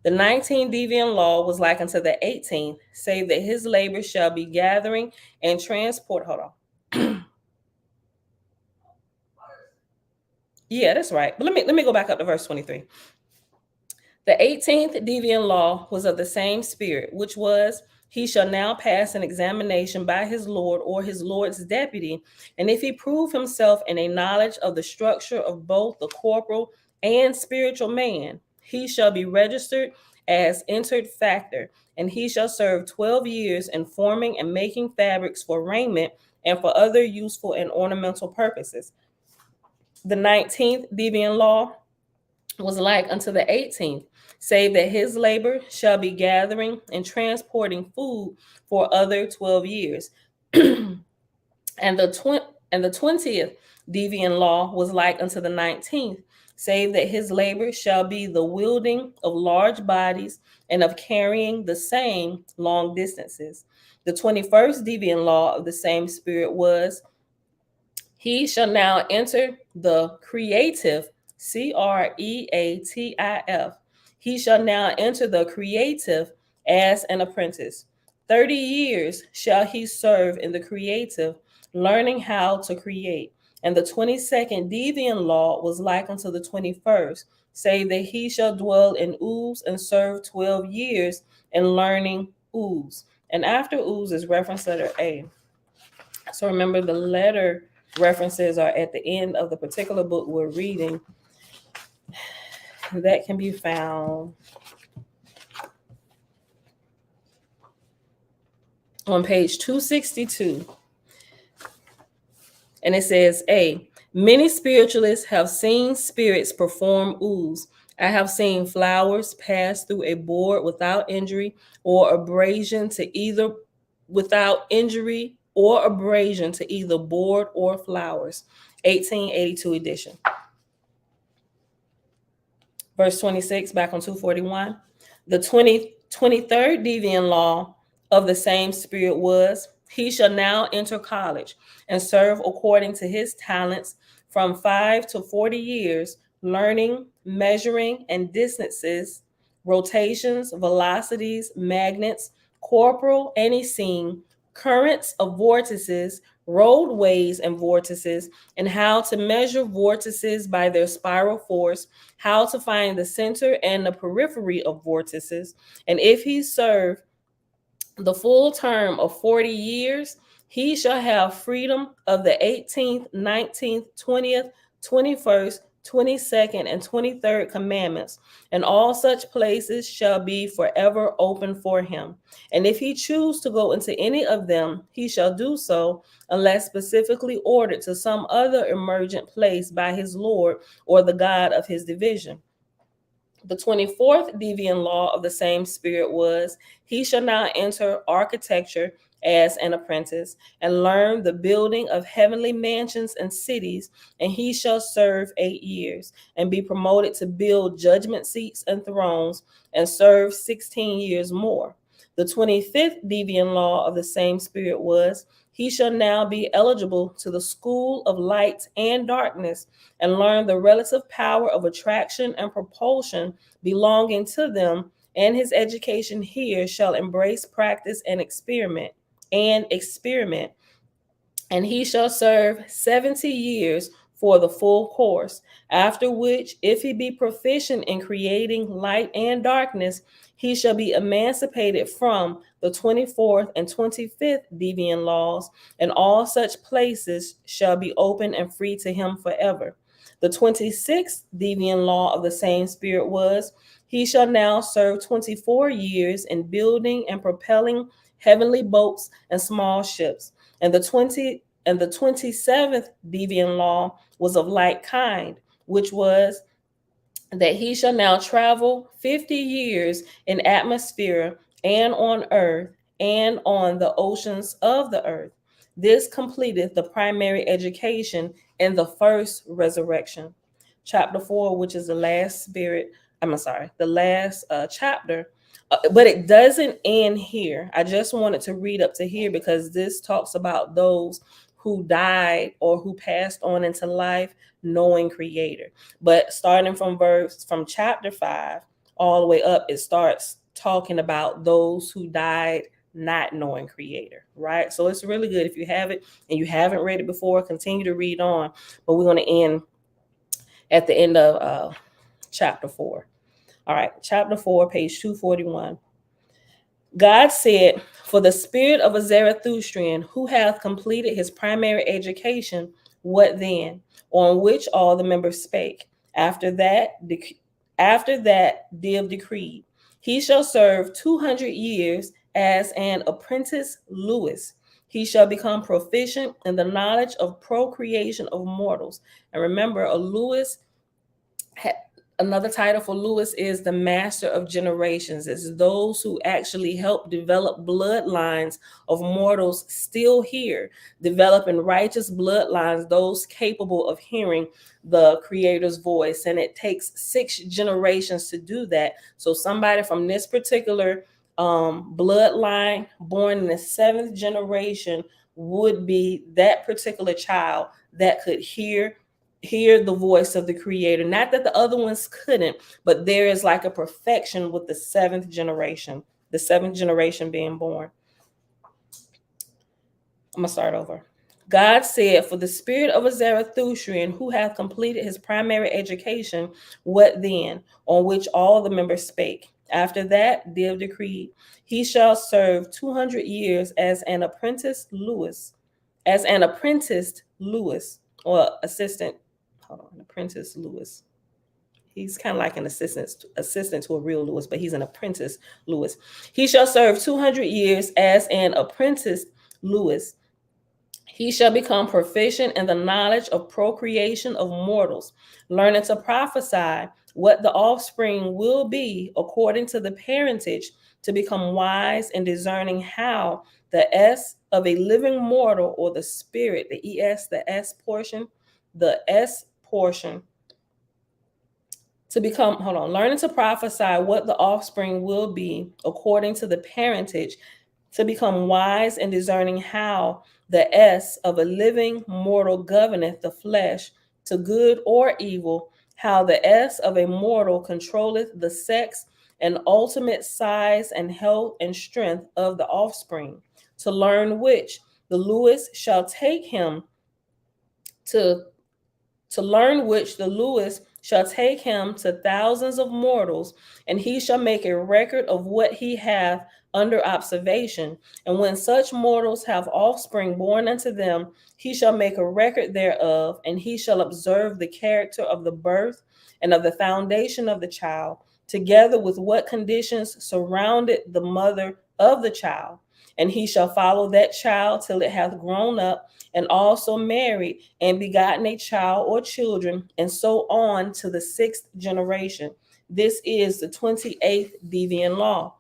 The 19th deviant law was like unto the 18th, save that his labor shall be gathering and transport. Hold on. Yeah, that's right. But let me go back up to verse 23. The 18th deviant law was of the same spirit, which was, he shall now pass an examination by his Lord or his Lord's deputy, and if he prove himself in a knowledge of the structure of both the corporal and spiritual man, he shall be registered as entered factor, and he shall serve 12 years in forming and making fabrics for raiment and for other useful and ornamental purposes. The 19th deviant law was like unto the 18th, save that his labor shall be gathering and transporting food for other 12 years. and the 20th deviant law was like unto the 19th, save that his labor shall be the wielding of large bodies and of carrying the same long distances. The 21st deviant law of the same spirit was, he shall now enter the creative, creatif. He shall now enter the creative as an apprentice. 30 years shall he serve in the creative, learning how to create. And the 22nd deviant law was like unto the 21st, save that he shall dwell in Uz and serve 12 years in learning Uz. And after Uz is reference letter A. So remember, the letter references are at the end of the particular book we're reading. That can be found on page 262. And it says, A, many spiritualists have seen spirits perform Uz. I have seen flowers pass through a board without injury or abrasion to either board or flowers. 1882 edition. Verse 26, back on 241. The 23rd deviant law of the same spirit was, he shall now enter college and serve according to his talents from 5 to 40 years, learning, measuring, and distances, rotations, velocities, magnets, corporal and essene, currents of vortices, roadways and vortices, and how to measure vortices by their spiral force, how to find the center and the periphery of vortices. And if he serve the full term of 40 years, he shall have freedom of the 18th, 19th, 20th, 21st, 22nd, and 23rd commandments, and all such places shall be forever open for him. And if he choose to go into any of them, he shall do so, unless specifically ordered to some other emergent place by his Lord or the God of his division. The 24th deviant law of the same spirit was, he shall now enter architecture as an apprentice and learn the building of heavenly mansions and cities, and he shall serve 8 years and be promoted to build judgment seats and thrones and serve 16 years more. The 25th deviant law of the same spirit was, he shall now be eligible to the school of light and darkness and learn the relative power of attraction and propulsion belonging to them, and his education here shall embrace practice and experiment. And he shall serve 70 years for the full course, after which, if he be proficient in creating light and darkness, he shall be emancipated from the 24th and 25th deviant laws, and all such places shall be open and free to him forever. The 26th deviant law of the same spirit was, he shall now serve 24 years in building and propelling heavenly boats and small ships, And the 27th deviant law was of like kind, which was that he shall now travel 50 years in atmosphere and on earth and on the oceans of the earth. This completed the primary education in the first resurrection. Chapter 4, which is the last spirit, the last chapter. But it doesn't end here. I just wanted to read up to here because this talks about those who died or who passed on into life knowing Creator. But starting from chapter 5 all the way up, it starts talking about those who died not knowing Creator, right? So it's really good. If you have it and you haven't read it before, continue to read on. But we're going to end at the end of chapter 4. All right, chapter 4, page 241. God said, "For the spirit of a Zarathustrian who hath completed his primary education, what then?" On which all the members spake. After that, Div decreed, "He shall serve 200 years as an apprentice Lewis. He shall become proficient in the knowledge of procreation of mortals." And remember, a Lewis another title for Lewis is the master of generations. It's those who actually help develop bloodlines of mortals still here, developing righteous bloodlines, those capable of hearing the Creator's voice. And it takes 6 generations to do that. So somebody from this particular bloodline born in the 7th generation would be that particular child that could hear the voice of the Creator. Not that the other ones couldn't, but there is like a perfection with the 7th generation being born. I'm gonna start over. God said, "For the spirit of a Zarathustrian who hath completed his primary education, what then?" On which all the members spake. After that, Div decreed, "He shall serve 200 years as an apprenticed Lewis, or assistant. Hold on, apprentice Lewis. He's kind of like an assistant to a real Lewis, but he's an apprentice Lewis. He shall serve 200 years as an apprentice Lewis. He shall become proficient in the knowledge of procreation of mortals, learning to prophesy what the offspring will be according to the parentage, to become wise and discerning how the S of a living mortal, or the spirit, the ES, the S portion, to become, learning to prophesy what the offspring will be according to the parentage, to become wise and discerning how the S of a living mortal governeth the flesh, to good or evil, how the S of a mortal controlleth the sex and ultimate size and health and strength of the offspring, to learn which the Lewis shall take him to thousands of mortals, and he shall make a record of what he hath under observation. And when such mortals have offspring born unto them, he shall make a record thereof, and he shall observe the character of the birth and of the foundation of the child, together with what conditions surrounded the mother of the child. And he shall follow that child till it hath grown up, and also married and begotten a child or children, and so on to the 6th generation. This is the 28th deviant law.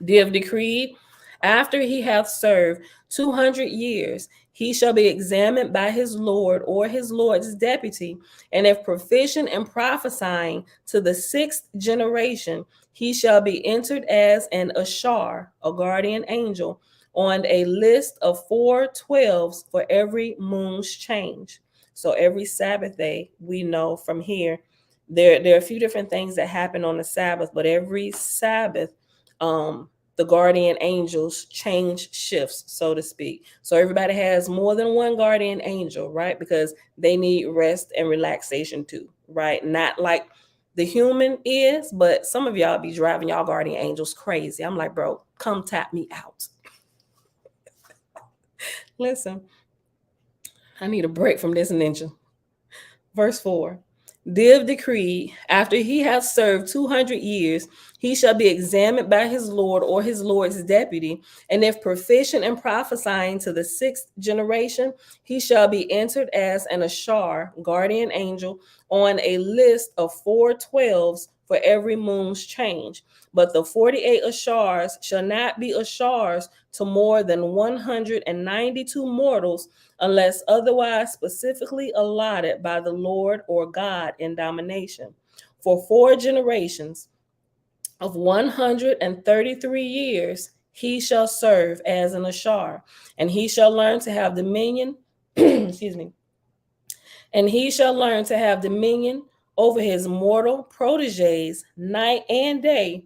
Div decreed, "After he hath served 200 years, he shall be examined by his Lord or his Lord's deputy, and if proficient in prophesying to the 6th generation, he shall be entered as an Ashar, a guardian angel, on a list of 4 12s for every moon's change." So every Sabbath day, we know from here, there are a few different things that happen on the Sabbath, but every Sabbath, the guardian angels change shifts, so to speak. So everybody has more than one guardian angel, right? Because they need rest and relaxation too, right? Not like the human is, but some of y'all be driving y'all guardian angels crazy. I'm like, bro, come tap me out. Listen, I need a break from this ninja. Verse 4. Div decreed, after he hath served 200 years, he shall be examined by his Lord or his Lord's deputy, and if proficient in prophesying to the 6th generation, he shall be entered as an Ashar, guardian angel, on a list of 412s for every moon's change. But the 48 Ashars shall not be Ashars to more than 192 mortals, unless otherwise specifically allotted by the Lord or God in domination. For 4 generations of 133 years, he shall serve as an Ashar, and he shall learn to have dominion, excuse me, and he shall learn to have dominion over his mortal proteges night and day,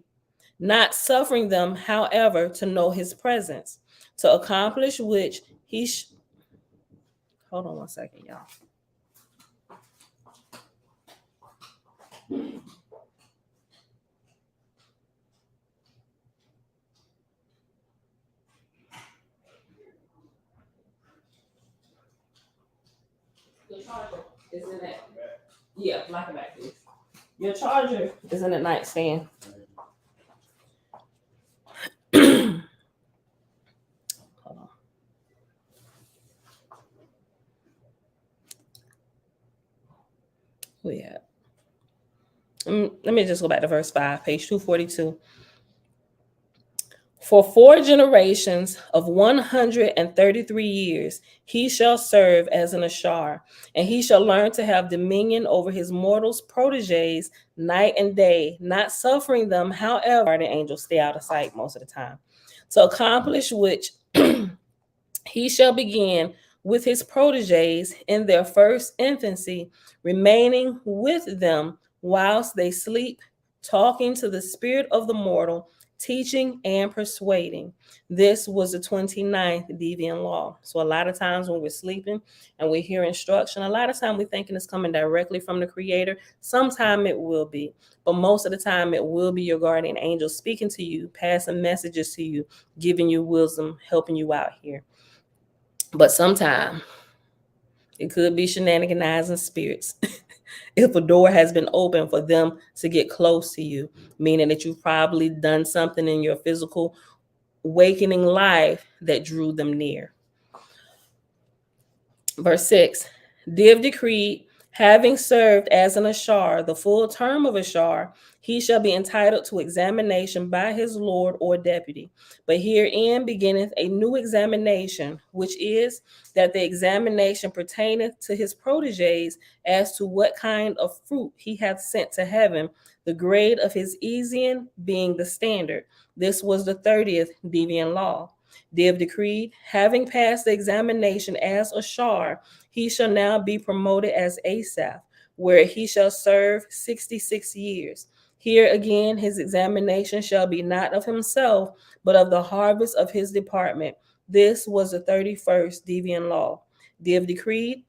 not suffering them, however, to know his presence, to accomplish which he hold on one second, y'all. Your charger is in that. Yeah, lock it back, please. Your charger is in the nightstand. Hold on. Where you at? Let me just go back to verse 5, page 242. For 4 generations of 133 years, he shall serve as an Ashar, and he shall learn to have dominion over his mortals' proteges night and day, not suffering them, however, the angels stay out of sight most of the time, to accomplish which he shall begin with his proteges in their first infancy, remaining with them whilst they sleep, talking to the spirit of the mortal, teaching and persuading. This was the 29th deviant law. So a lot of times when we're sleeping and we hear instruction, a lot of time we're thinking it's coming directly from the Creator. Sometime it will be, but most of the time it will be your guardian angel speaking to you, passing messages to you, giving you wisdom, helping you out here. But sometimes it could be shenaniganizing spirits. If a door has been opened for them to get close to you, meaning that you've probably done something in your physical awakening life that drew them near. Verse 6, Div decreed, having served as an Ashar, the full term of Ashar, he shall be entitled to examination by his Lord or deputy. But herein beginneth a new examination, which is that the examination pertaineth to his proteges as to what kind of fruit he hath sent to heaven, the grade of his Esian being the standard. This was the 30th deviant law. Div decreed, having passed the examination as Ashar, he shall now be promoted as Asaph, where he shall serve 66 years. Here again, his examination shall be not of himself, but of the harvest of his department. This was the 31st deviant law. Div decreed,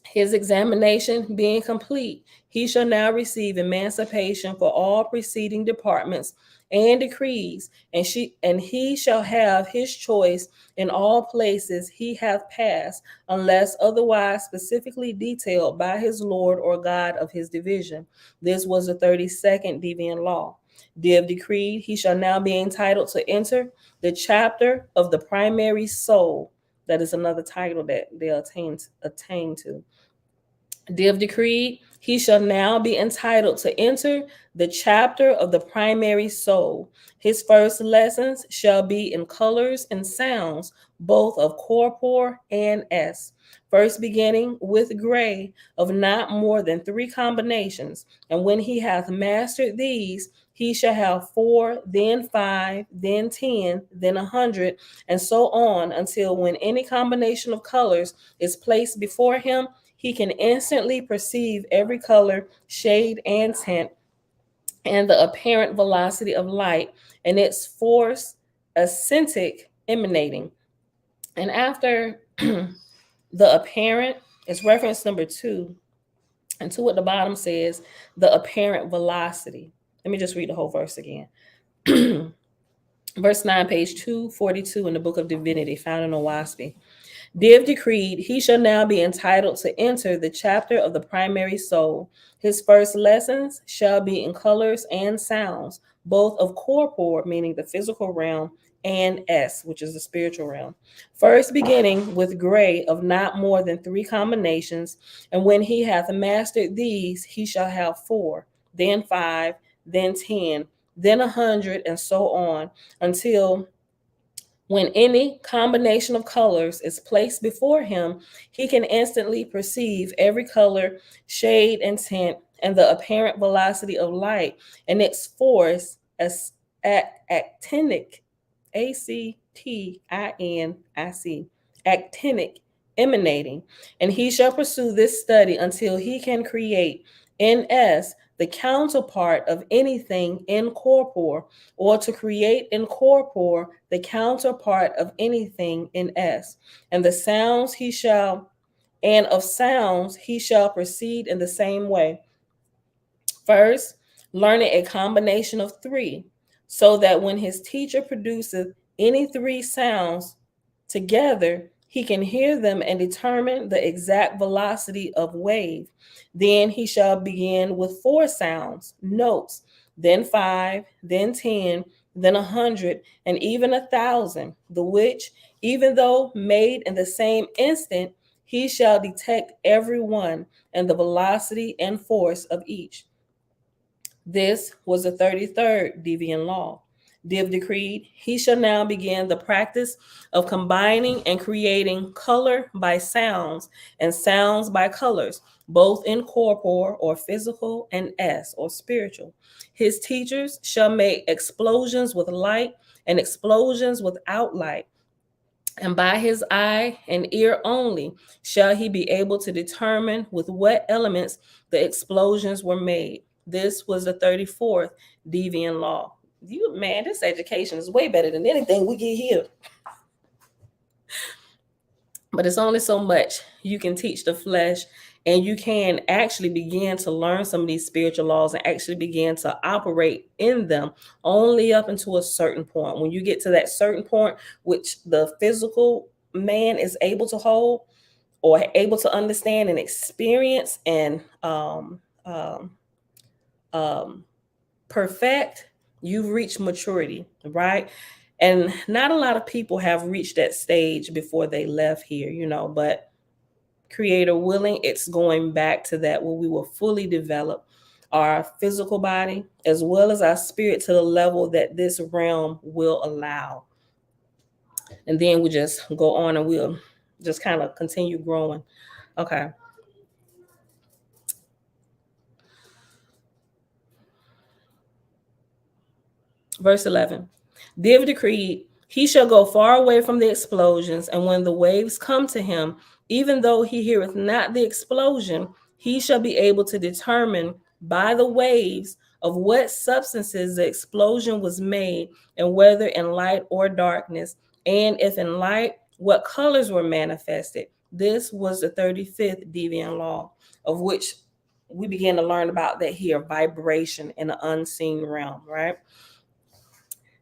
his examination being complete, he shall now receive emancipation for all preceding departments and decrees, and he shall have his choice in all places he hath passed, unless otherwise specifically detailed by his Lord or God of his division. This was the 32nd deviant law. Div decreed, he shall now be entitled to enter the chapter of the primary soul. That is another title that they attain to. Div decreed, he shall now be entitled to enter the chapter of the primary soul. His first lessons shall be in colors and sounds, both of corpor and S. First beginning with gray of not more than 3 combinations. And when he hath mastered these, he shall have 4, then 5, then 10, then 100, and so on until when any combination of colors is placed before him, he can instantly perceive every color, shade, and tint, and the apparent velocity of light, and its force ascentic emanating. And after the apparent is reference number 2, and 2 at the bottom says the apparent velocity. Let me just read the whole verse again. Verse 9, page 242 in the Book of Divinity, found in Owaspy. Div decreed, he shall now be entitled to enter the chapter of the primary soul. His first lessons shall be in colors and sounds, both of corpore, meaning the physical realm, and S, which is the spiritual realm. First beginning with gray of not more than 3 combinations, and when he hath mastered these, he shall have 4, then 5, then 10, then 100, and so on, until when any combination of colors is placed before him, he can instantly perceive every color, shade, and tint, and the apparent velocity of light and its force as actinic, actinic, actinic, emanating. And he shall pursue this study until he can create in S the counterpart of anything incorpore, or to create in corpore the counterpart of anything in S. And the sounds he shall, and of sounds he shall proceed in the same way. First, learning a combination of 3, so that when his teacher produces any 3 sounds together, he can hear them and determine the exact velocity of wave. Then he shall begin with 4 sounds, notes, then 5, then 10, then 100, and even 1,000, the which, even though made in the same instant, he shall detect every one and the velocity and force of each. This was the 33rd deviant law. Div decreed, he shall now begin the practice of combining and creating color by sounds and sounds by colors, both in corpore or physical and S or spiritual. His teachers shall make explosions with light and explosions without light, and by his eye and ear only shall he be able to determine with what elements the explosions were made. This was the 34th deviant law. You man, this education is way better than anything we get here. But it's only so much you can teach the flesh, and you can actually begin to learn some of these spiritual laws and actually begin to operate in them only up until a certain point. When you get to that certain point, which the physical man is able to hold or able to understand and experience and perfect, you've reached maturity, right? And not a lot of people have reached that stage before they left here, but creator willing, it's going back to that where we will fully develop our physical body as well as our spirit to the level that this realm will allow. And then we just go on and we'll just kind of continue growing. Okay. Verse 11. Div decreed, he shall go far away from the explosions, and when the waves come to him, even though he heareth not the explosion, he shall be able to determine by the waves of what substances the explosion was made, and whether in light or darkness, and if in light, what colors were manifested. This was the 35th deviant law, of which we begin to learn about that here, vibration in the unseen realm, right?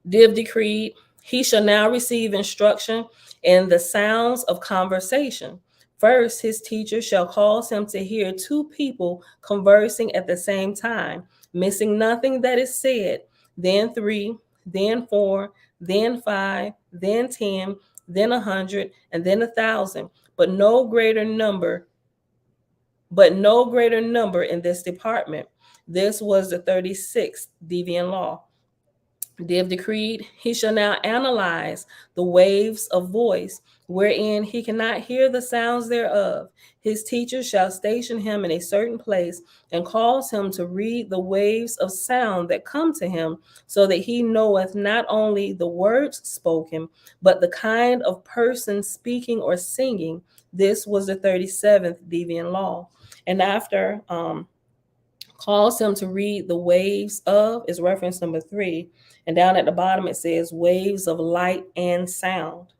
Div decreed, he shall now receive instruction in the sounds of conversation. First, his teacher shall cause him to hear 2 people conversing at the same time, missing nothing that is said, then 3, then 4, then 5, then 10, then 100, and then 1,000, but no greater number in this department. This was the 36th deviant law. Div decreed, he shall now analyze the waves of voice, wherein he cannot hear the sounds thereof. His teacher shall station him in a certain place and cause him to read the waves of sound that come to him, so that he knoweth not only the words spoken, but the kind of person speaking or singing. This was the 37th deviant law. And after calls him to read the waves of is reference number 3. And down at the bottom, it says waves of light and sound.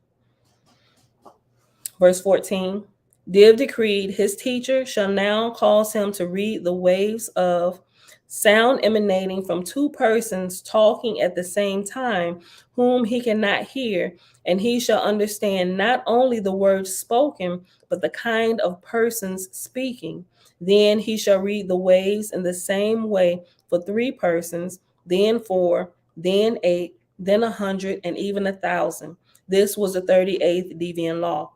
Verse 14, Div decreed, his teacher shall now cause him to read the waves of sound emanating from two persons talking at the same time, whom he cannot hear, and he shall understand not only the words spoken, but the kind of persons speaking. Then he shall read the waves in the same way for three persons, then four, then eight, then 100, and even 1,000. This was the 38th deviant law.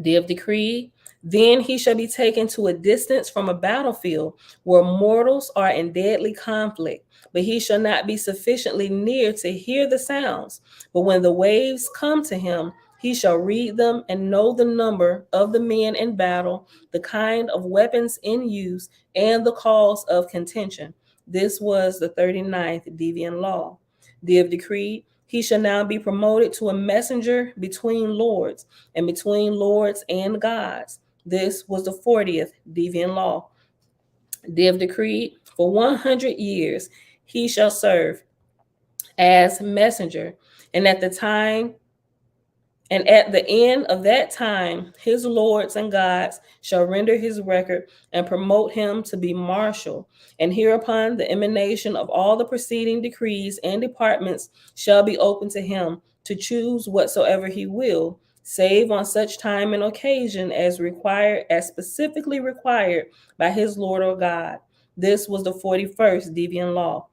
Div decreed, then he shall be taken to a distance from a battlefield where mortals are in deadly conflict, but he shall not be sufficiently near to hear the sounds. But when the waves come to him, he shall read them and know the number of the men in battle, the kind of weapons in use, and the cause of contention. This was the 39th deviant law. Div decreed, he shall now be promoted to a messenger between lords and between lords and gods. This was the 40th deviant law. Div decreed, for 100 years he shall serve as messenger, and at the end of that time, his lords and gods shall render his record and promote him to be marshal. And hereupon the emanation of all the preceding decrees and departments shall be open to him to choose whatsoever he will, save on such time and occasion as required, as specifically required by his Lord or God. This was the 41st deviant law.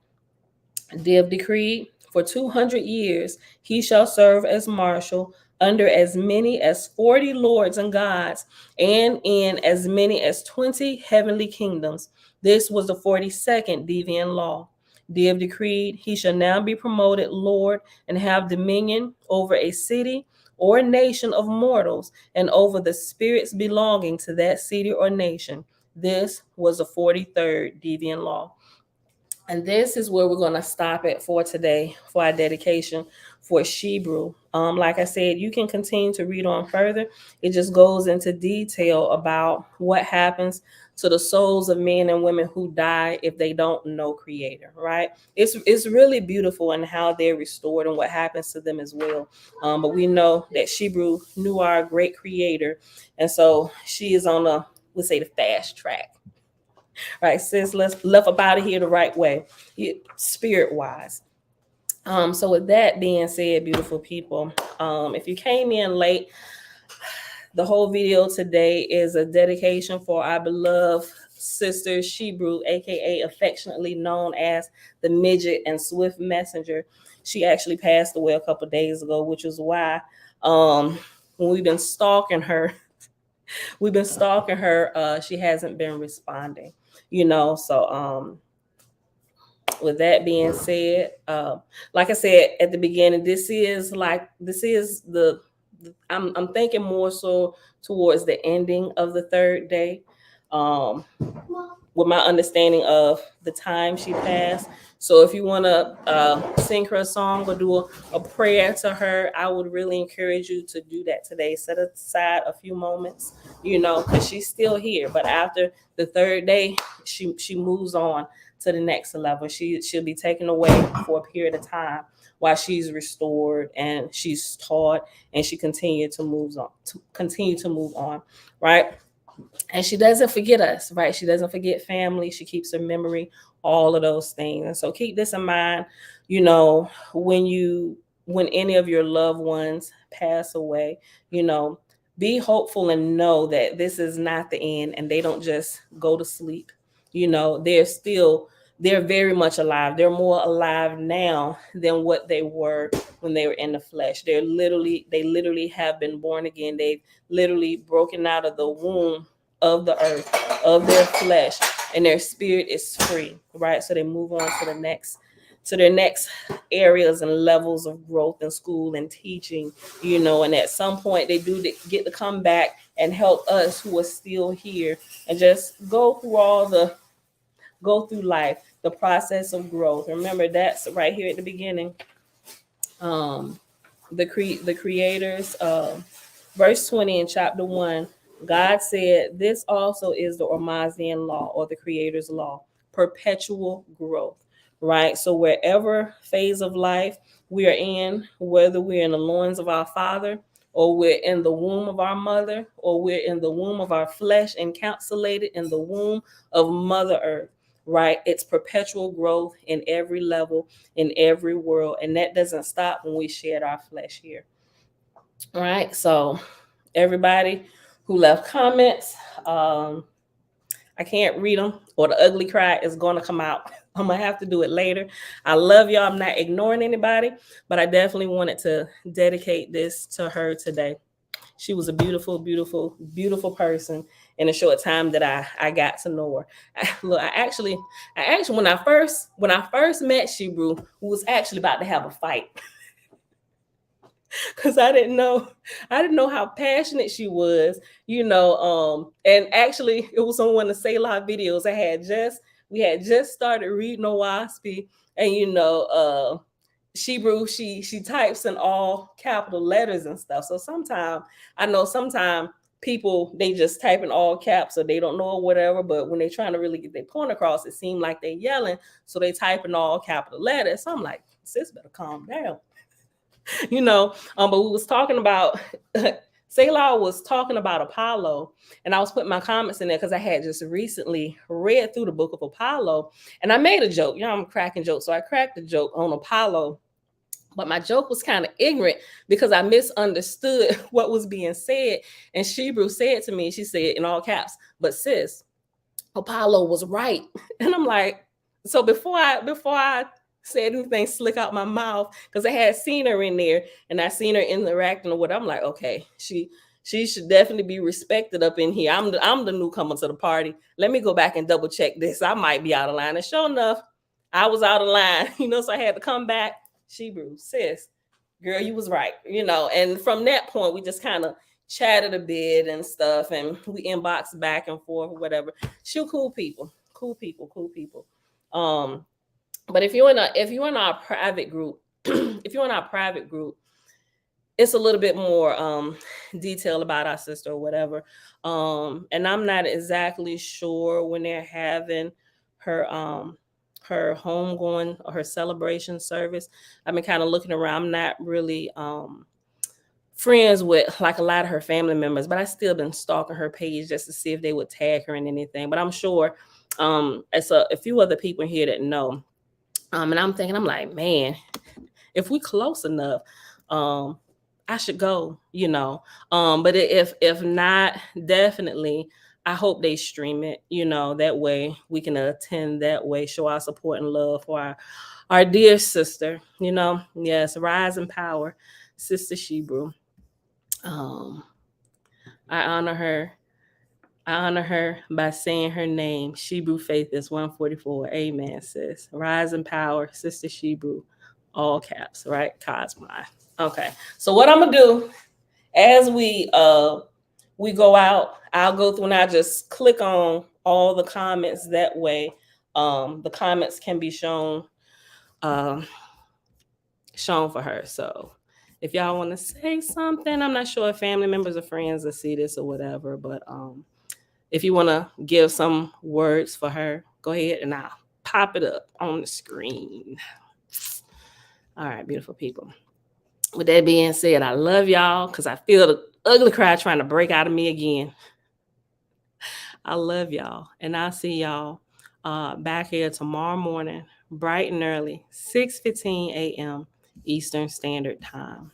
Div decreed, for 200 years he shall serve as marshal under as many as 40 lords and gods, and in as many as 20 heavenly kingdoms. This was the 42nd deviant law. Div decreed, he shall now be promoted Lord and have dominion over a city or nation of mortals, and over the spirits belonging to that city or nation. This was the 43rd deviant law. And this is where we're going to stop it for today for our dedication for SheBrew. Like I said, you can continue to read on further. It just goes into detail about what happens to the souls of men and women who die if they don't know Creator, right? It's really beautiful in how they're restored and what happens to them as well. But we know that SheBrew knew our great Creator, and so she is on the, let's say, the fast track. Right, sis, let's left up out of here the right way, spirit wise. So with that being said, beautiful people, if you came in late, the whole video today is a dedication for our beloved sister SheBrew, aka affectionately known as the Midget and Swift Messenger. She actually passed away a couple days ago, which is why when we've been stalking her, she hasn't been responding, so with that being said, like I said at the beginning, this is the I'm thinking more so towards the ending of the third day, with my understanding of the time she passed. So if you want to sing her a song or do a prayer to her, I would really encourage you to do that today. Set aside a few moments, because she's still here. But after the third day, she moves on to the next level. She'll be taken away for a period of time while she's restored and she's taught, and she continue to move on, right? And she doesn't forget us, right? She doesn't forget family. She keeps her memory, all of those things. And so keep this in mind, when any of your loved ones pass away, be hopeful and know that this is not the end, and they don't just go to sleep. They're very much alive. They're more alive now than what they were when they were in the flesh. They literally have been born again. They've literally broken out of the womb of the earth, of their flesh, and their spirit is free, right? So they move on to their next areas and levels of growth in school and teaching, and at some point they do get to come back and help us who are still here and just go through life, the process of growth. Remember, that's right here at the beginning. The creators, verse 20 in chapter 1, God said, this also is the Ormazian law, or the creator's law, perpetual growth, right? So wherever phase of life we are in, whether we're in the loins of our father, or we're in the womb of our mother, or we're in the womb of our flesh, encapsulated in the womb of Mother Earth, right? It's perpetual growth in every level, in every world. And that doesn't stop when we shed our flesh here. All right. So, everybody who left comments, I can't read them, or the ugly cry is going to come out. I'm going to have to do it later. I love y'all. I'm not ignoring anybody, but I definitely wanted to dedicate this to her today. She was a beautiful, beautiful, beautiful person in a short time that I got to know her. Look, I actually, when I first met SheBrew, we was actually about to have a fight because I didn't know how passionate she was, and actually it was on one of the Selah videos. We had just started reading Owaspy, and SheBrew, she types in all capital letters and stuff. So sometimes people, they just type in all caps, or they don't know or whatever, but when they're trying to really get their point across, it seems like they're yelling, so they type in all capital letters. So I'm like, sis, better calm down. But we was talking about Selah was talking about Apollo, and I was putting my comments in there because I had just recently read through the book of Apollo, and I made a joke. I'm cracking jokes, so I cracked a joke on Apollo, but my joke was kind of ignorant because I misunderstood what was being said. And SheBrew said to me, she said in all caps, "But sis, Apollo was right." And I'm like, so before I said anything slick out my mouth, because I had seen her in there and I seen her interacting or what, I'm like, okay, she should definitely be respected up in here. I'm the newcomer to the party. Let me go back and double check this. I might be out of line. And sure enough, I was out of line, so I had to come back. SheBrew, sis, girl, you was right, and from that point, we just kind of chatted a bit and stuff, and we inboxed back and forth, whatever. She cool people. But if you're in our private group, if you're in our private group, it's a little bit more detail about our sister or whatever. And I'm not exactly sure when they're having her her homegoing or her celebration service. I've been kind of looking around. I'm not really friends with like a lot of her family members, but I still been stalking her page just to see if they would tag her in anything. But I'm sure it's a few other people here that know. And I'm like, man, if we close enough, I should go, But if not, definitely, I hope they stream it, that way we can attend that way, show our support and love for our dear sister, Yes, rise in power, Sister SheBrew. I honor her. I honor her by saying her name. SheBrew Faith is 144. Amen, sis. Rise in power, Sister SheBrew. All caps, right? Cosmo. Okay. So what I'm gonna do as we go out, I'll go through and I just click on all the comments. That way, the comments can be shown for her. So if y'all want to say something, I'm not sure if family members or friends will see this or whatever, but if you want to give some words for her, go ahead and I'll pop it up on the screen. All right, beautiful people. With that being said, I love y'all because I feel the ugly cry trying to break out of me again. I love y'all, and I'll see y'all back here tomorrow morning, bright and early, 6:15 a.m. Eastern Standard Time.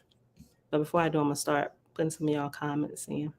But before I do, I'm going to start putting some of y'all comments in.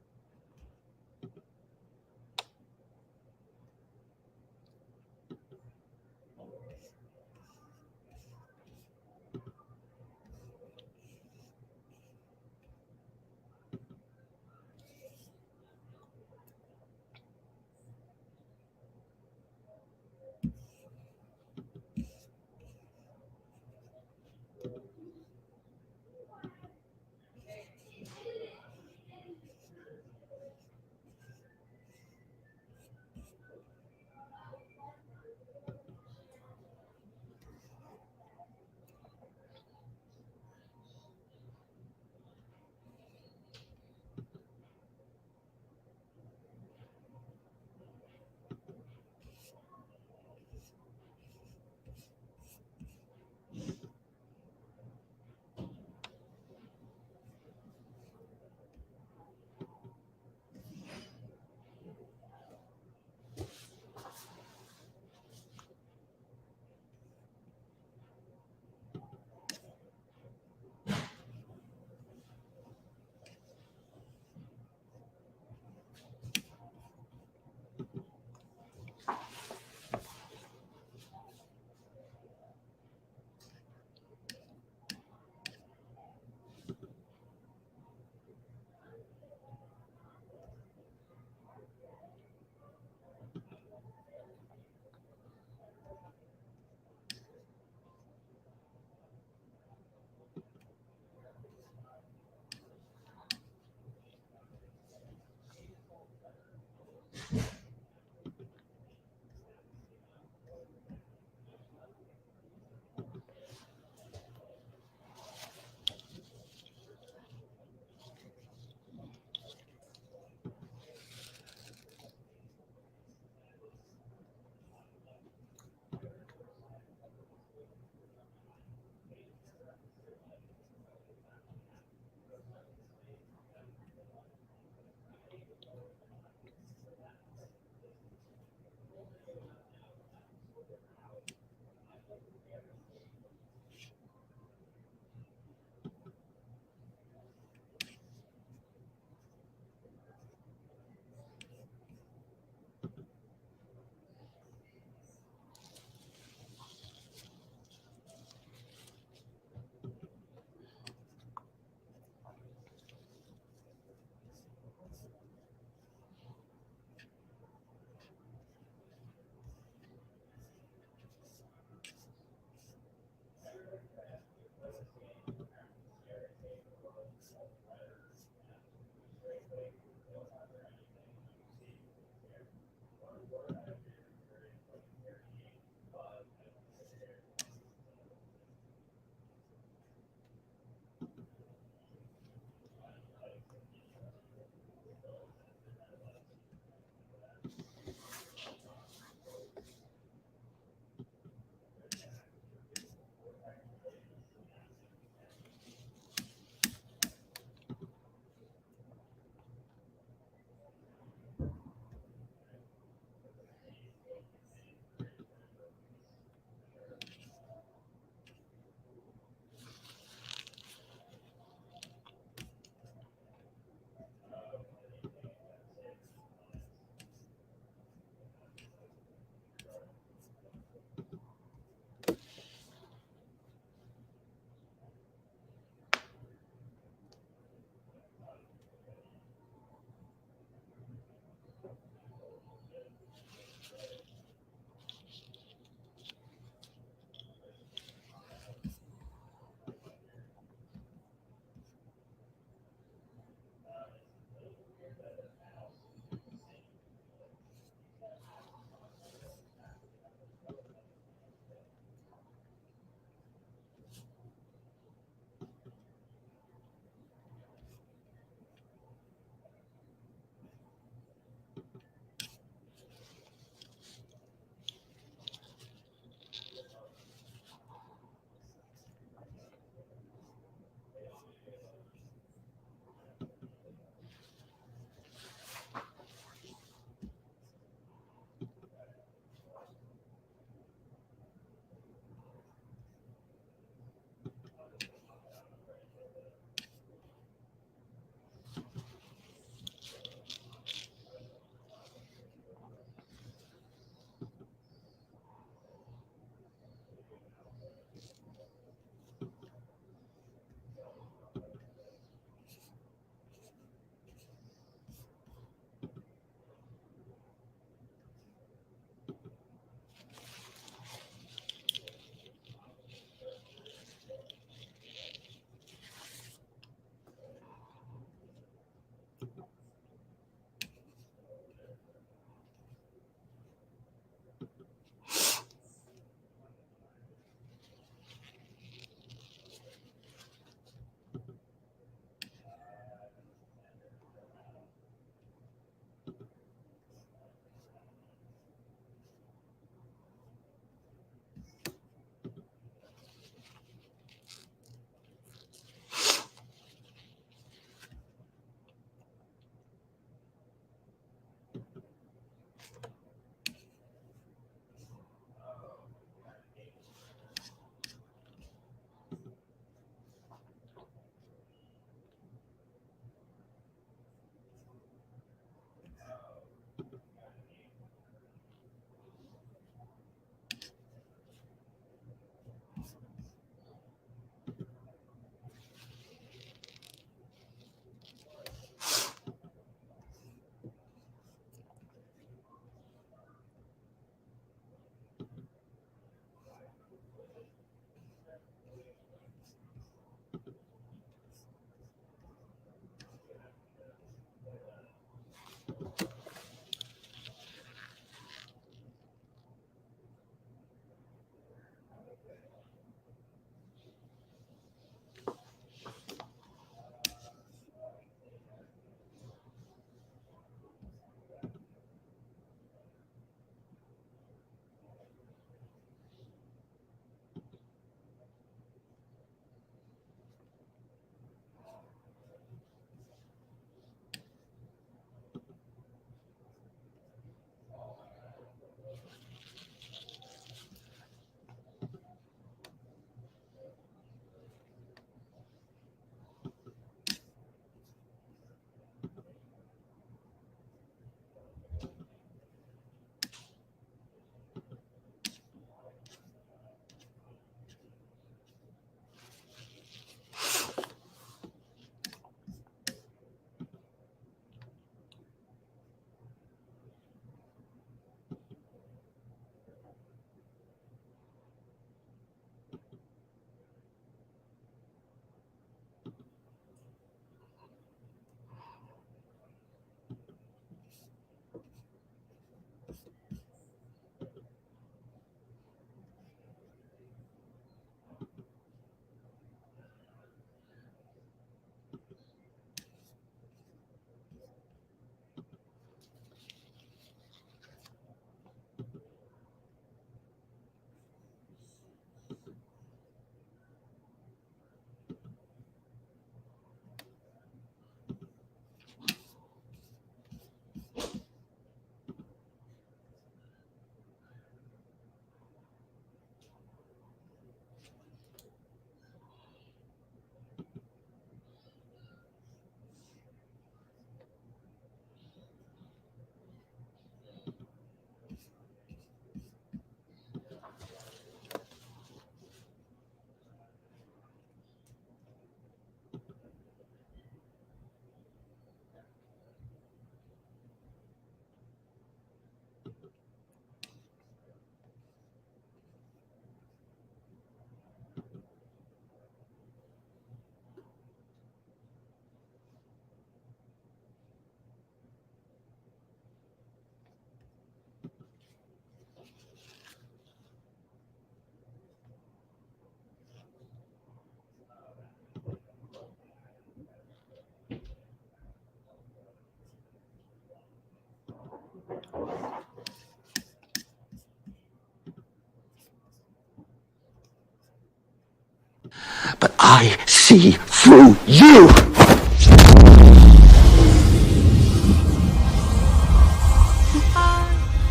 but I see through you!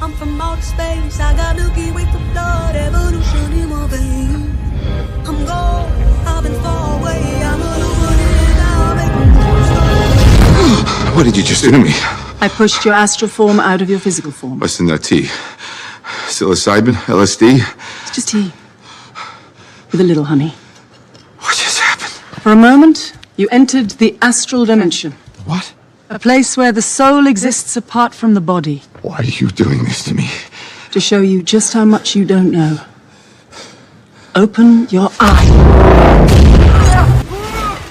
I'm from outer space, I got Milky Way for blood, evolution in my veins. I'm gold, I've been far away, I'm illuminated now, making moves. What did you just do to me? I pushed your astral form out of your physical form. What's in that tea? Psilocybin? LSD? It's just tea. With a little honey. What just happened? For a moment, you entered the astral dimension. What? A place where the soul exists apart from the body. Why are you doing this to me? To show you just how much you don't know. Open your eye.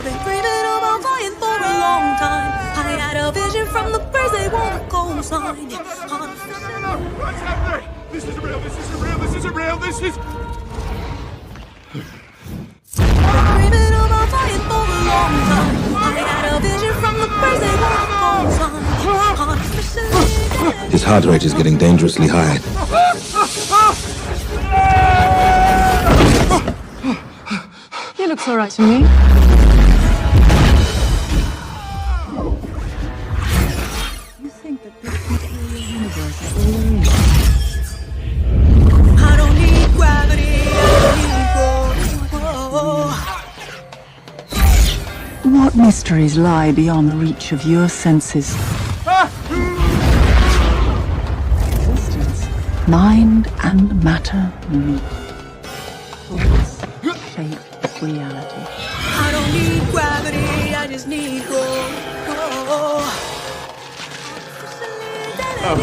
Been dreaming about flying for a long time. I had a vision from the birds, they want a cold sign. What's happening? This isn't real, this isn't real, this isn't real, this is... Dreaming about flying for a long time. I had a vision from the birds, they want a cold sign. His heart rate is getting dangerously high. He looks all right to me. You think that this material universe is all there is? I don't need gravity, I need What mysteries lie beyond the reach of your senses? Existence, mind and matter meet. Thoughts shape reality. I don't need gravity, I just need growth. I'm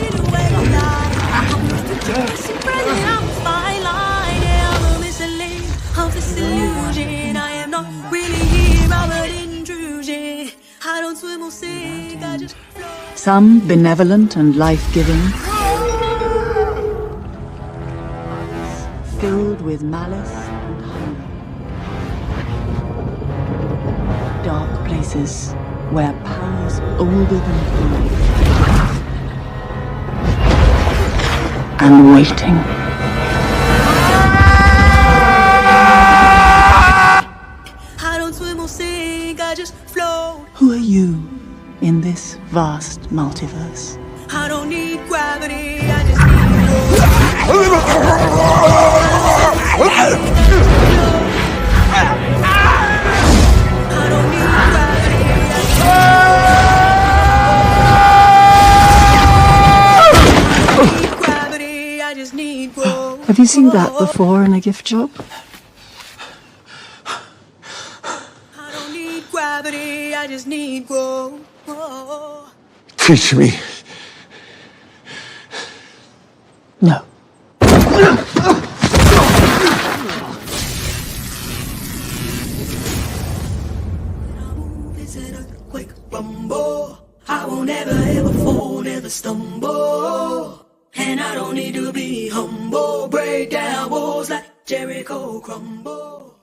a fine line, yeah, I'm a misleading of this illusion. I am not really here, I'm an intrusion. I don't swim or sink, I just float. Some benevolent and life-giving, filled with malice and hunger. Dark places where powers older than time and waiting. I don't swim or sink, I just float. Who are you in this vast multiverse? I don't need gravity, I just need I don't need gravity, I just need growth. Have you seen that before in a gift shop? I don't need gravity, I just need growth. Teach me. No. It's an earthquake rumble. I won't ever ever fall, never stumble. And I don't need to be humble. Break down walls like Jericho crumble.